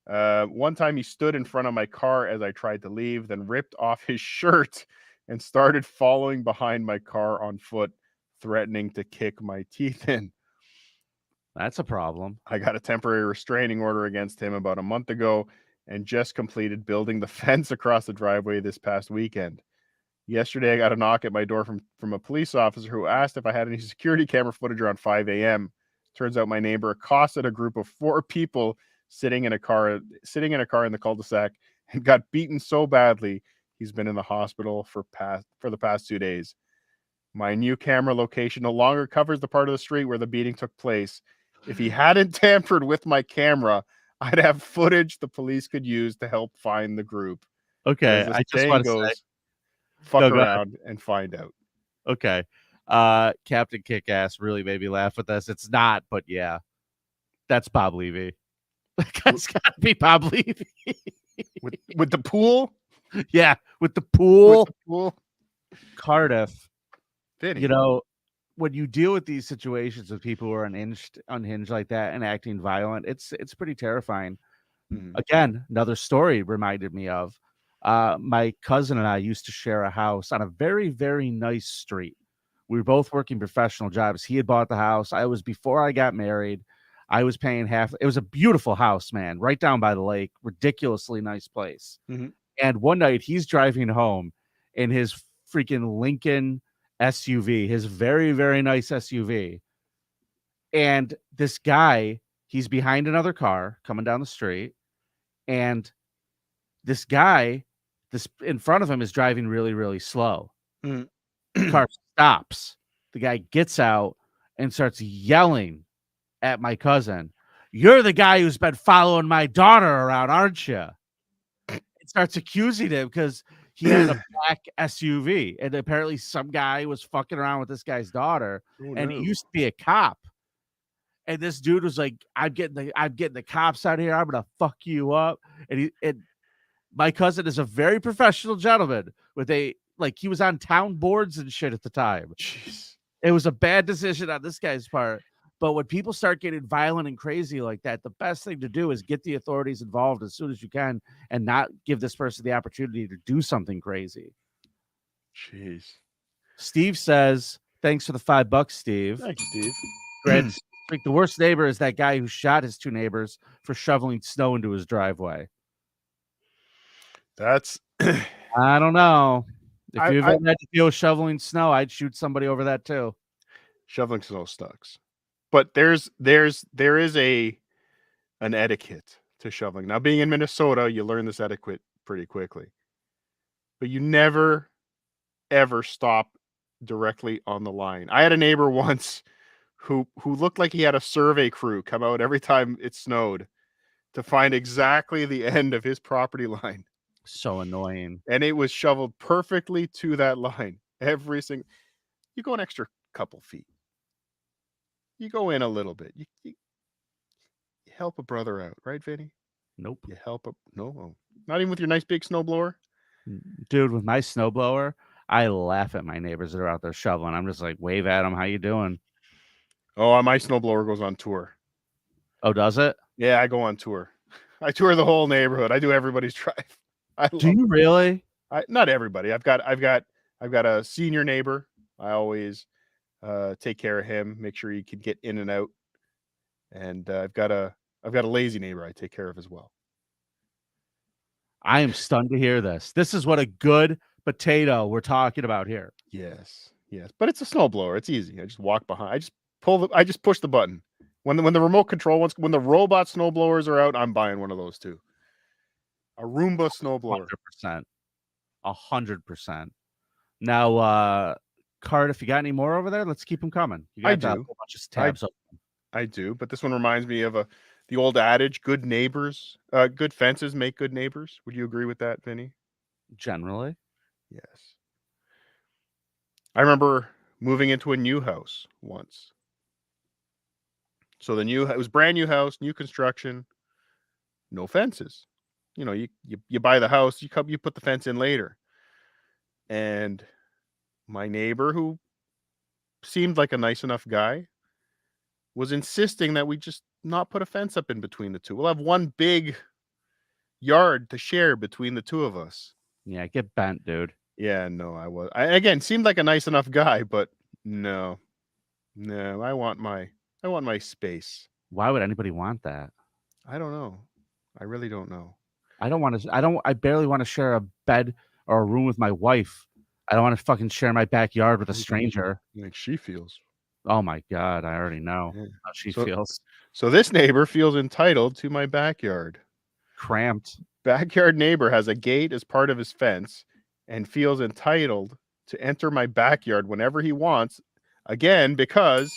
One time, he stood in front of my car as I tried to leave, then ripped off his shirt and started following behind my car on foot, threatening to kick my teeth in. That's a problem. I got a temporary restraining order against him about a month ago and just completed building the fence across the driveway this past weekend. Yesterday, I got a knock at my door from a police officer who asked if I had any security camera footage around 5 a.m. Turns out my neighbor accosted a group of 4 people sitting in a car in the cul-de-sac and got beaten so badly he's been in the hospital for the past 2 days. My new camera location no longer covers the part of the street where the beating took place. If he hadn't tampered with my camera, I'd have footage the police could use to help find the group. Okay, I just want to say, fuck around and find out. Okay. Captain Kickass really made me laugh with this. It's not, but yeah. That's Bob Levy. That's gotta be Bob Levy. with the pool? Yeah, with the pool. With the pool. Cardiff, Vinny. you know, when you deal with these situations with people who are unhinged like that and acting violent, it's pretty terrifying. Again, another story reminded me of my cousin and I used to share a house on a very, very nice street. We were both working professional jobs. He had bought the house. I was before I got married. I was paying half. It was a beautiful house, man, right down by the lake. Ridiculously nice place. And one night he's driving home in his freaking Lincoln SUV, his very, very nice SUV. And this guy, he's behind another car coming down the street. And this guy, this in front of him is driving really, really slow. The car stops. The guy gets out and starts yelling at my cousin. "You're the guy who's been following my daughter around, aren't you?" It starts accusing him because he had a black SUV, and apparently some guy was fucking around with this guy's daughter, and he used to be a cop. And this dude was like, I'm getting the cops out here. I'm gonna fuck you up." And my cousin is a very professional gentleman with he was on town boards and shit at the time. Jeez. It was a bad decision on this guy's part. But when people start getting violent and crazy like that, the best thing to do is get the authorities involved as soon as you can and not give this person the opportunity to do something crazy. Jeez. Steve says, thanks for the $5, Steve. Thank you, Steve. Fred, the worst neighbor is that guy who shot his two neighbors for shoveling snow into his driveway. That's I don't know. If you've ever had to deal with shoveling snow, I'd shoot somebody over that too. Shoveling snow sucks. But there is an etiquette to shoveling. Now, being in Minnesota, you learn this etiquette pretty quickly. But you never, ever stop directly on the line. I had a neighbor once who looked like he had a survey crew come out every time it snowed to find exactly the end of his property line. So annoying. And it was shoveled perfectly to that line. Every single, you go an extra couple feet. You go in a little bit. You help a brother out, right, Vinny? Nope. You help no, not even with your nice big snowblower. Dude, with my snowblower, I laugh at my neighbors that are out there shoveling. I'm just like, wave at them. How you doing? Oh, my snowblower goes on tour. Oh, does it? Yeah, I go on tour. I tour the whole neighborhood. I do everybody's drive. Do you really? Not everybody. I've got a senior neighbor. I always take care of him, make sure he can get in and out. And I've got a lazy neighbor I take care of as well. I am stunned to hear this. This is what a good potato we're talking about here. Yes. But it's a snowblower. It's easy. I just walk behind. I just push the button. When the remote control when the robot snowblowers are out, I'm buying one of those too. A Roomba snowblower. 100%. Now, Cardiff, you got any more over there? Let's keep them coming. You got I do. A whole bunch of tabs open. I do, but this one reminds me of the old adage: good fences make good neighbors. Would you agree with that, Vinny? Generally. Yes. I remember moving into a new house once. So it was brand new house, new construction, no fences. You know, you buy the house, you put the fence in later. And my neighbor, who seemed like a nice enough guy, was insisting that we just not put a fence up in between the two. We'll have one big yard to share between the two of us. Yeah, get bent, dude. Yeah, no, again, seemed like a nice enough guy, but no, I want my space. Why would anybody want that? I don't know. I really don't know. I barely want to share a bed or a room with my wife. I don't want to fucking share my backyard with a stranger. Like she feels. Oh my God, I already know how she feels. So this neighbor feels entitled to my backyard. Cramped. Backyard neighbor has a gate as part of his fence and feels entitled to enter my backyard whenever he wants. Again, because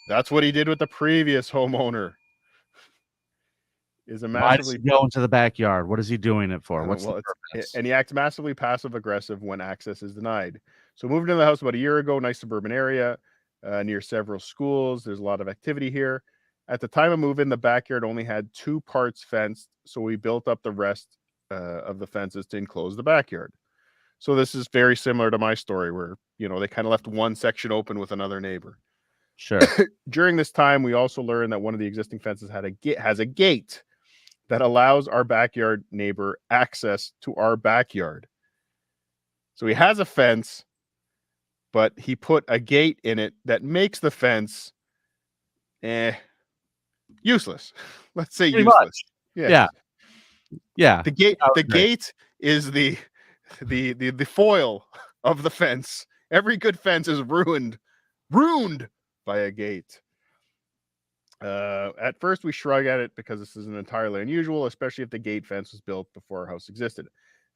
that's what he did with the previous homeowner. Why does he go into the backyard? What is he doing it for? What's the purpose? And he acts massively passive aggressive when access is denied. So moved into the house about a year ago, nice suburban area near several schools. There's a lot of activity here. At the time of move-in, the backyard only had 2 parts fenced, so we built up the rest of the fences to enclose the backyard. So this is very similar to my story where, they kind of left one section open with another neighbor. Sure. During this time, we also learned that one of the existing fences has a gate that allows our backyard neighbor access to our backyard. So he has a fence, but he put a gate in it that makes the fence useless. Let's say Pretty useless. much. Yeah. Yeah. The gate is the foil of the fence. Every good fence is ruined by a gate. At first, we shrug at it because this isn't entirely unusual, especially if the gate fence was built before our house existed.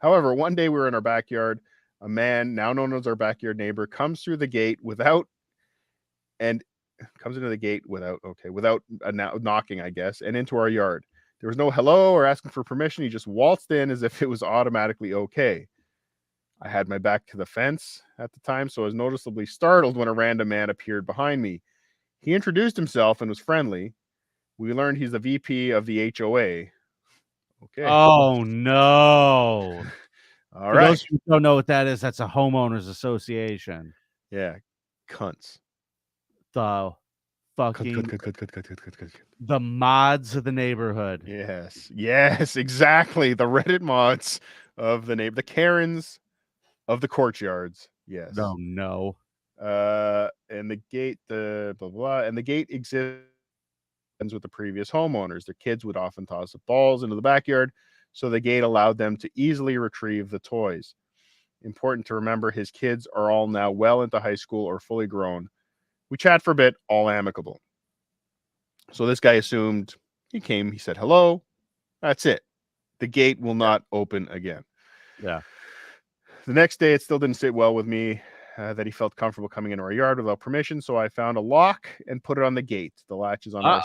However, one day we were in our backyard. A man, now known as our backyard neighbor, comes into the gate without knocking, I guess, and into our yard. There was no hello or asking for permission. He just waltzed in as if it was automatically okay. I had my back to the fence at the time, so I was noticeably startled when a random man appeared behind me. He introduced himself and was friendly. We learned he's the VP of the HOA. Okay. Oh no. All For right. those who don't know what that is, that's a homeowners association. Yeah. Cunts. The fucking Cut. the mods of the neighborhood. Yes, exactly. The Reddit mods of the neighbor, the Karens of the courtyards. Yes. Oh no. And the gate, and the gate exists with the previous homeowners. Their kids would often toss the balls into the backyard, so the gate allowed them to easily retrieve the toys. Important to remember, his kids are all now well into high school or fully grown. We chat for a bit, all amicable. So this guy assumed he came, he said hello. That's it. The gate will not open again. Yeah. The next day, it still didn't sit well with me that he felt comfortable coming into our yard without permission. So I found a lock and put it on the gate. The latch is on our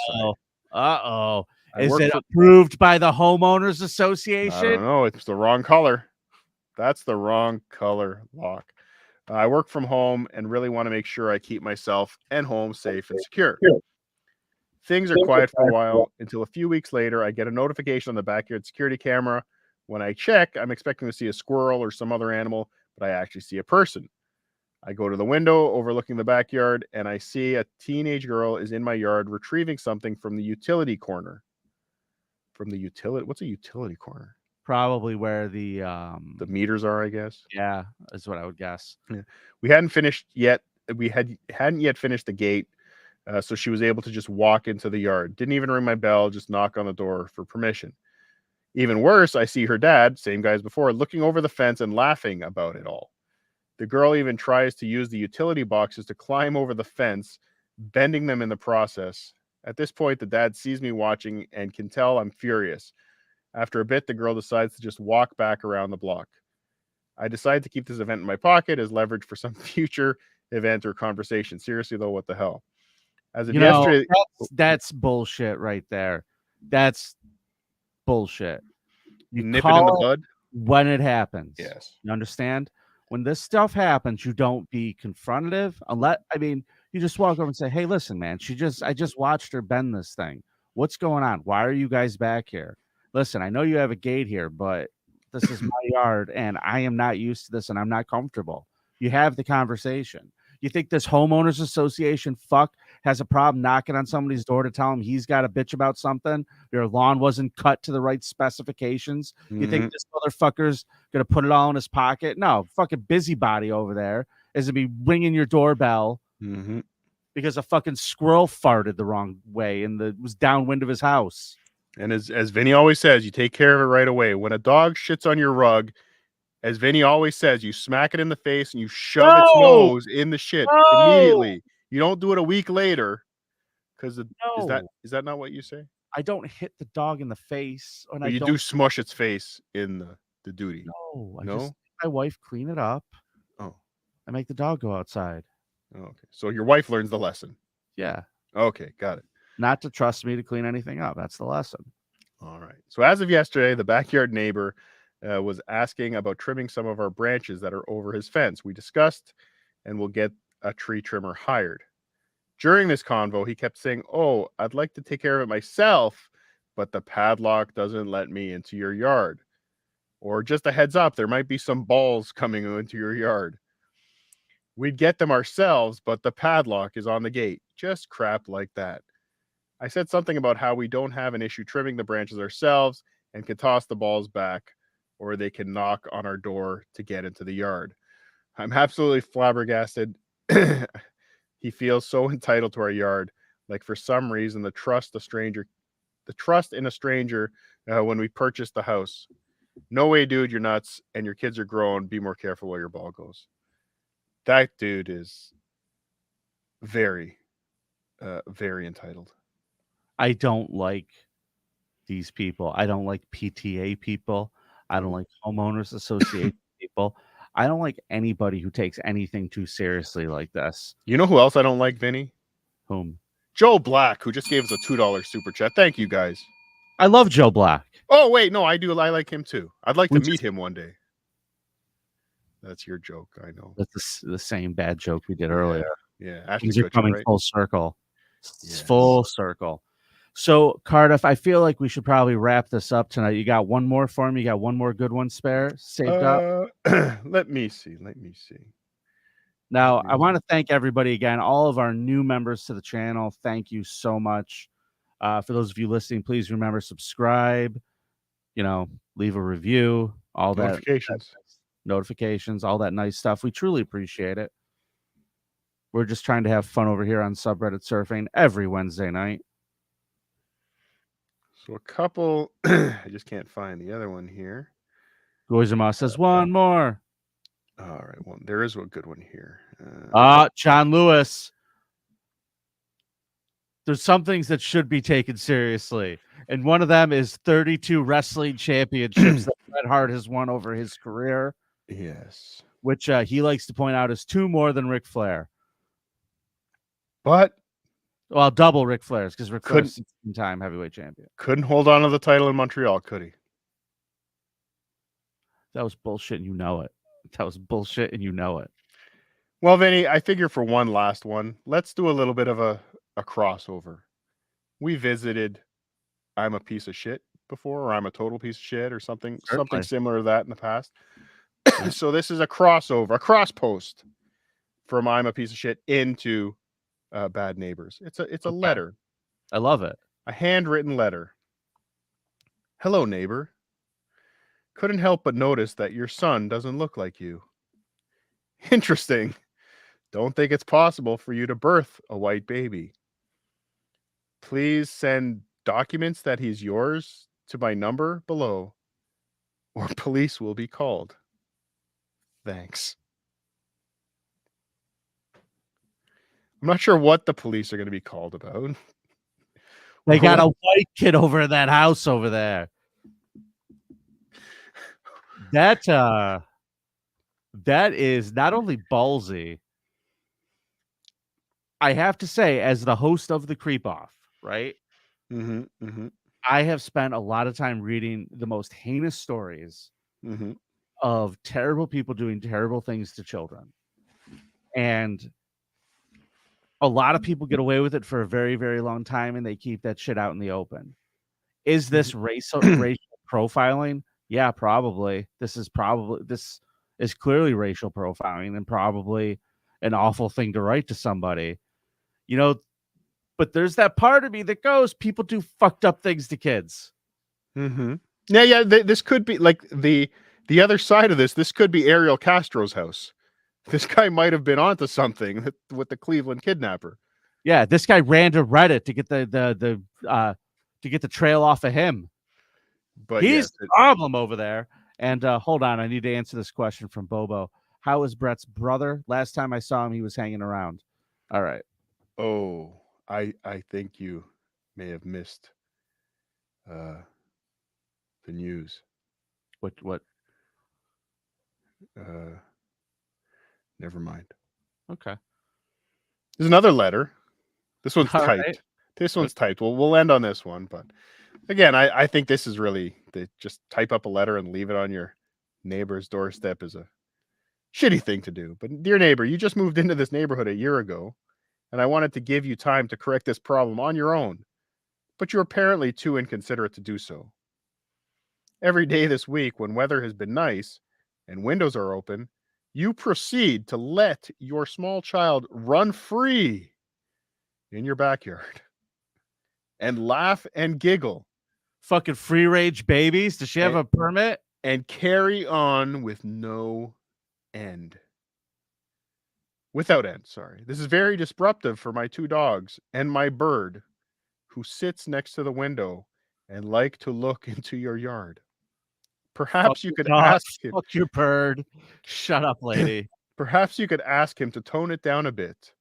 side. Is it approved by the homeowners association? I don't know. It's the wrong color. That's the wrong color lock. I work from home and really want to make sure I keep myself and home safe and secure. Things are quiet for a while until a few weeks later, I get a notification on the backyard security camera. When I check, I'm expecting to see a squirrel or some other animal, but I actually see a person. I go to the window overlooking the backyard, and I see a teenage girl is in my yard retrieving something from the utility corner. What's a utility corner? Probably where the meters are, I guess. Yeah, is what I would guess. Yeah. We hadn't finished yet. We hadn't yet finished the gate, so she was able to just walk into the yard. Didn't even ring my bell, just knock on the door for permission. Even worse, I see her dad, same guy as before, looking over the fence and laughing about it all. The girl even tries to use the utility boxes to climb over the fence, bending them in the process. At this point, the dad sees me watching and can tell I'm furious. After a bit, the girl decides to just walk back around the block. I decide to keep this event in my pocket as leverage for some future event or conversation. Seriously, though, what the hell? As of yesterday, that's bullshit right there. That's bullshit. You nip it in the bud when it happens. Yes. You understand? When this stuff happens, you don't be confrontative. You just walk over and say, "Hey, listen, man, I just watched her bend this thing. What's going on? Why are you guys back here? Listen, I know you have a gate here, but this is my yard and I am not used to this and I'm not comfortable." You have the conversation. You think this homeowners association has a problem knocking on somebody's door to tell him he's got a bitch about something? Your lawn wasn't cut to the right specifications. You think this motherfucker's going to put it all in his pocket? No, fucking busybody over there is going to be ringing your doorbell because a fucking squirrel farted the wrong way and was downwind of his house. And as Vinnie always says, you take care of it right away. When a dog shits on your rug, as Vinnie always says, you smack it in the face and you shove its nose in the shit immediately. You don't do it a week later because is that not what you say? I don't hit the dog in the face, and but you do smush its face in the duty. No, I just my wife clean it up. Oh, I make the dog go outside. Okay, so your wife learns the lesson. Yeah. Okay, got it. Not to trust me to clean anything up. That's the lesson. All right. So as of yesterday, the backyard neighbor was asking about trimming some of our branches that are over his fence. We discussed and we'll get a tree trimmer hired. During this convo, he kept saying, "Oh, I'd like to take care of it myself, but the padlock doesn't let me into your yard." Or just a heads up, there might be some balls coming into your yard. We'd get them ourselves, but the padlock is on the gate. Just crap like that. I said something about how we don't have an issue trimming the branches ourselves and can toss the balls back, or they can knock on our door to get into the yard. I'm absolutely flabbergasted. He feels so entitled to our yard. Like for some reason, the trust in a stranger when we purchased the house. No way, dude, you're nuts, and your kids are grown. Be more careful where your ball goes. That dude is very, very entitled. I don't like these people. I don't like PTA people. I don't like homeowners association people. I don't like anybody who takes anything too seriously like this. You know who else I don't like, Vinny? Whom? Joe Black, who just gave us a $2 super chat. Thank you, guys. I love Joe Black. Oh, wait, no, I do. I like him too. I'd like to We meet him one day. That's your joke, I know. That's the same bad joke we did earlier. Yeah, Things are coming full circle. Yes. Full circle. So, Cardiff, I feel like we should probably wrap this up tonight. You got one more for me? You got one more good one saved up? Let me see. Now, I want to thank everybody again, all of our new members to the channel. Thank you so much. For those of you listening, please remember, subscribe, leave a review, all notifications, all that nice stuff. We truly appreciate it. We're just trying to have fun over here on Subreddit Surfing every Wednesday night. So a couple, I just can't find the other one here. Goizerma says one more. All right, there is a good one here. John Lewis. There's some things that should be taken seriously, and one of them is 32 wrestling championships that Bret Hart has won over his career. Yes, which he likes to point out is 2 more than Ric Flair. But double Ric Flair's, because Ric Flair's 16-time heavyweight champion. Couldn't hold on to the title in Montreal, could he? That was bullshit, and you know it. Well, Vinny, I figure for one last one, let's do a little bit of a crossover. We visited I'm a piece of shit before, or I'm a total piece of shit, or something similar to that in the past. So this is a crossover, a cross post from I'm a piece of shit into Bad Neighbors. It's a letter. I love it. A handwritten letter. Hello, neighbor. Couldn't help but notice that your son doesn't look like you. Interesting. Don't think it's possible for you to birth a white baby. Please send documents that he's yours to my number below, or police will be called. Thanks. I'm not sure what the police are going to be called about. They got a white kid over in that house over there. That is not only ballsy. I have to say, as the host of the Creep Off, right? I have spent a lot of time reading the most heinous stories of terrible people doing terrible things to children. And a lot of people get away with it for a very, very long time, and they keep that shit out in the open. Is this racial profiling? Yeah, probably. This is clearly racial profiling, and probably an awful thing to write to somebody. But there's that part of me that goes, people do fucked up things to kids. Yeah. This could be like the other side of this. This could be Ariel Castro's house. This guy might have been onto something with the Cleveland kidnapper. Yeah, this guy ran to Reddit to get the trail off of him. But he's the problem over there. And hold on, I need to answer this question from Bobo. How is Brett's brother? Last time I saw him, he was hanging around. All right. Oh, I think you may have missed the news. What? Never mind. Okay. There's another letter. This one's All typed. Right. This one's typed. We'll end on this one, but again, I think this is really just type up a letter and leave it on your neighbor's doorstep is a shitty thing to do. But dear neighbor, you just moved into this neighborhood a year ago, and I wanted to give you time to correct this problem on your own, but you're apparently too inconsiderate to do so. Every day this week, when weather has been nice and windows are open, you proceed to let your small child run free in your backyard and laugh and giggle Fucking free range babies. Does she have a permit? and carry on with no end. Without end, sorry. This is very disruptive for my 2 dogs and my bird who sits next to the window and like to look into your yard. Perhaps you could ask him. Fuck your bird. Shut up, lady. Perhaps you could ask him to tone it down a bit,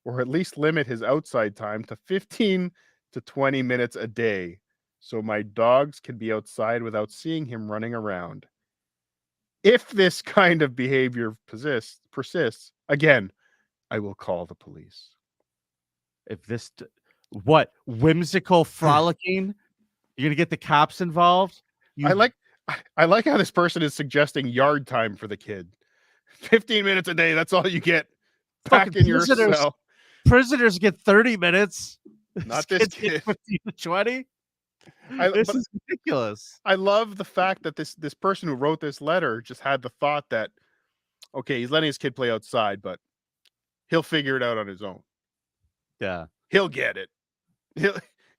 or at least limit his outside time to 15 to 20 minutes a day, so my dogs can be outside without seeing him running around. If this kind of behavior persists, again, I will call the police. If this, what whimsical frolicking? You're gonna get the cops involved? I like how this person is suggesting yard time for the kid. 15 minutes a day. That's all you get back in your cell. Prisoners get 30 minutes. Not this kid. 15 to 20. This is ridiculous. I love the fact that this person who wrote this letter just had the thought that, okay, he's letting his kid play outside, but he'll figure it out on his own. Yeah. He'll get it.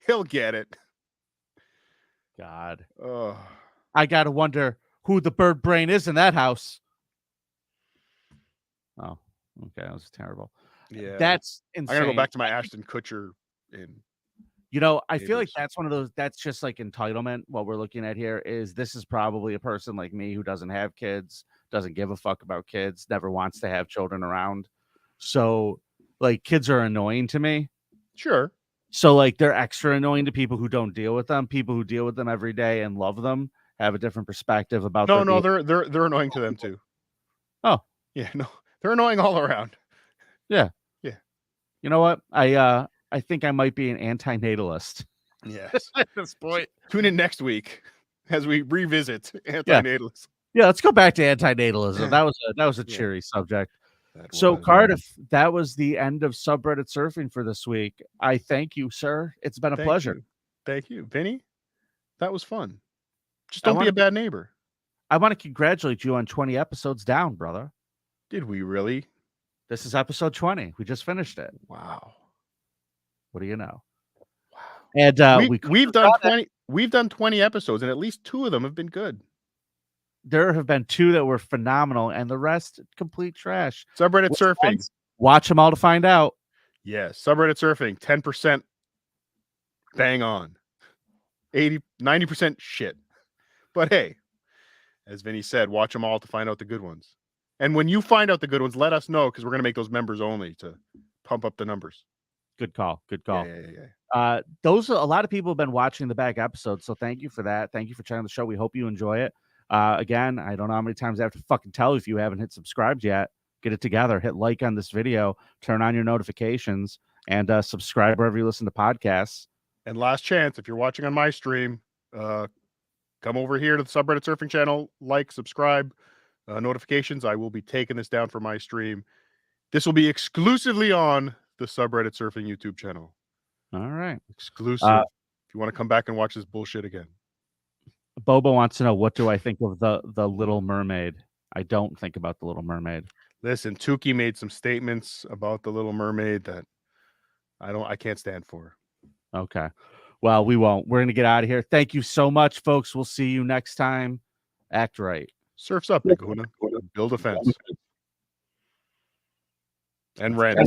He'll get it. God. Oh. I gotta wonder who the bird brain is in that house. Oh, okay. That was terrible. Yeah. That's insane. I'm gonna go back to my Ashton Kutcher in. You know, I feel like Neighbors. that's one of those, that's just like entitlement. What we're looking at here is this is probably a person like me who doesn't have kids, doesn't give a fuck about kids, never wants to have children around. So like kids are annoying to me. Sure. So like they're extra annoying to people who don't deal with them. People who deal with them every day and love them have a different perspective about No, they're annoying to them too. Oh. Yeah, no. They're annoying all around. Yeah. Yeah. You know what? I think I might be an anti-natalist. Yes. At this point. Tune in next week as we revisit anti-natalism. Yeah, let's go back to anti-natalism. That was a cheery subject. So Cardiff, that was the end of subreddit surfing for this week. I thank you, sir. It's been a pleasure. Thank you. Vinny, that was fun. Just don't be a bad neighbor. I want to congratulate you on 20 episodes down, brother. Did we really? This is episode 20. We just finished it. Wow. What do you know? Wow. And we've done 20 episodes, and at least 2 of them have been good. There have been 2 that were phenomenal, and the rest complete trash. Subreddit surfing. Watch them all to find out. Yes, subreddit surfing, 10% bang on. 90% shit. But hey, as Vinny said, watch them all to find out the good ones. And when you find out the good ones, let us know, because we're going to make those members only to pump up the numbers. Good call. Good call. Yeah. Those a lot of people have been watching the back episodes, so thank you for that. Thank you for checking the show. We hope you enjoy it. Again, I don't know how many times I have to fucking tell you if you haven't hit subscribed yet. Get it together. Hit like on this video. Turn on your notifications and subscribe wherever you listen to podcasts. And last chance, if you're watching on my stream, come over here to the subreddit surfing channel. Like, subscribe, notifications. I will be taking this down for my stream. This will be exclusively on the subreddit surfing YouTube channel. All right. Exclusive. If you want to come back and watch this bullshit again. Bobo wants to know, what do I think of the Little Mermaid? I don't think about the Little Mermaid. Listen, Tukey made some statements about the Little Mermaid that I can't stand for. Okay. Well, we won't. We're going to get out of here. Thank you so much, folks. We'll see you next time. Act right. Surf's up, Big Kahuna. Build a fence. And rent.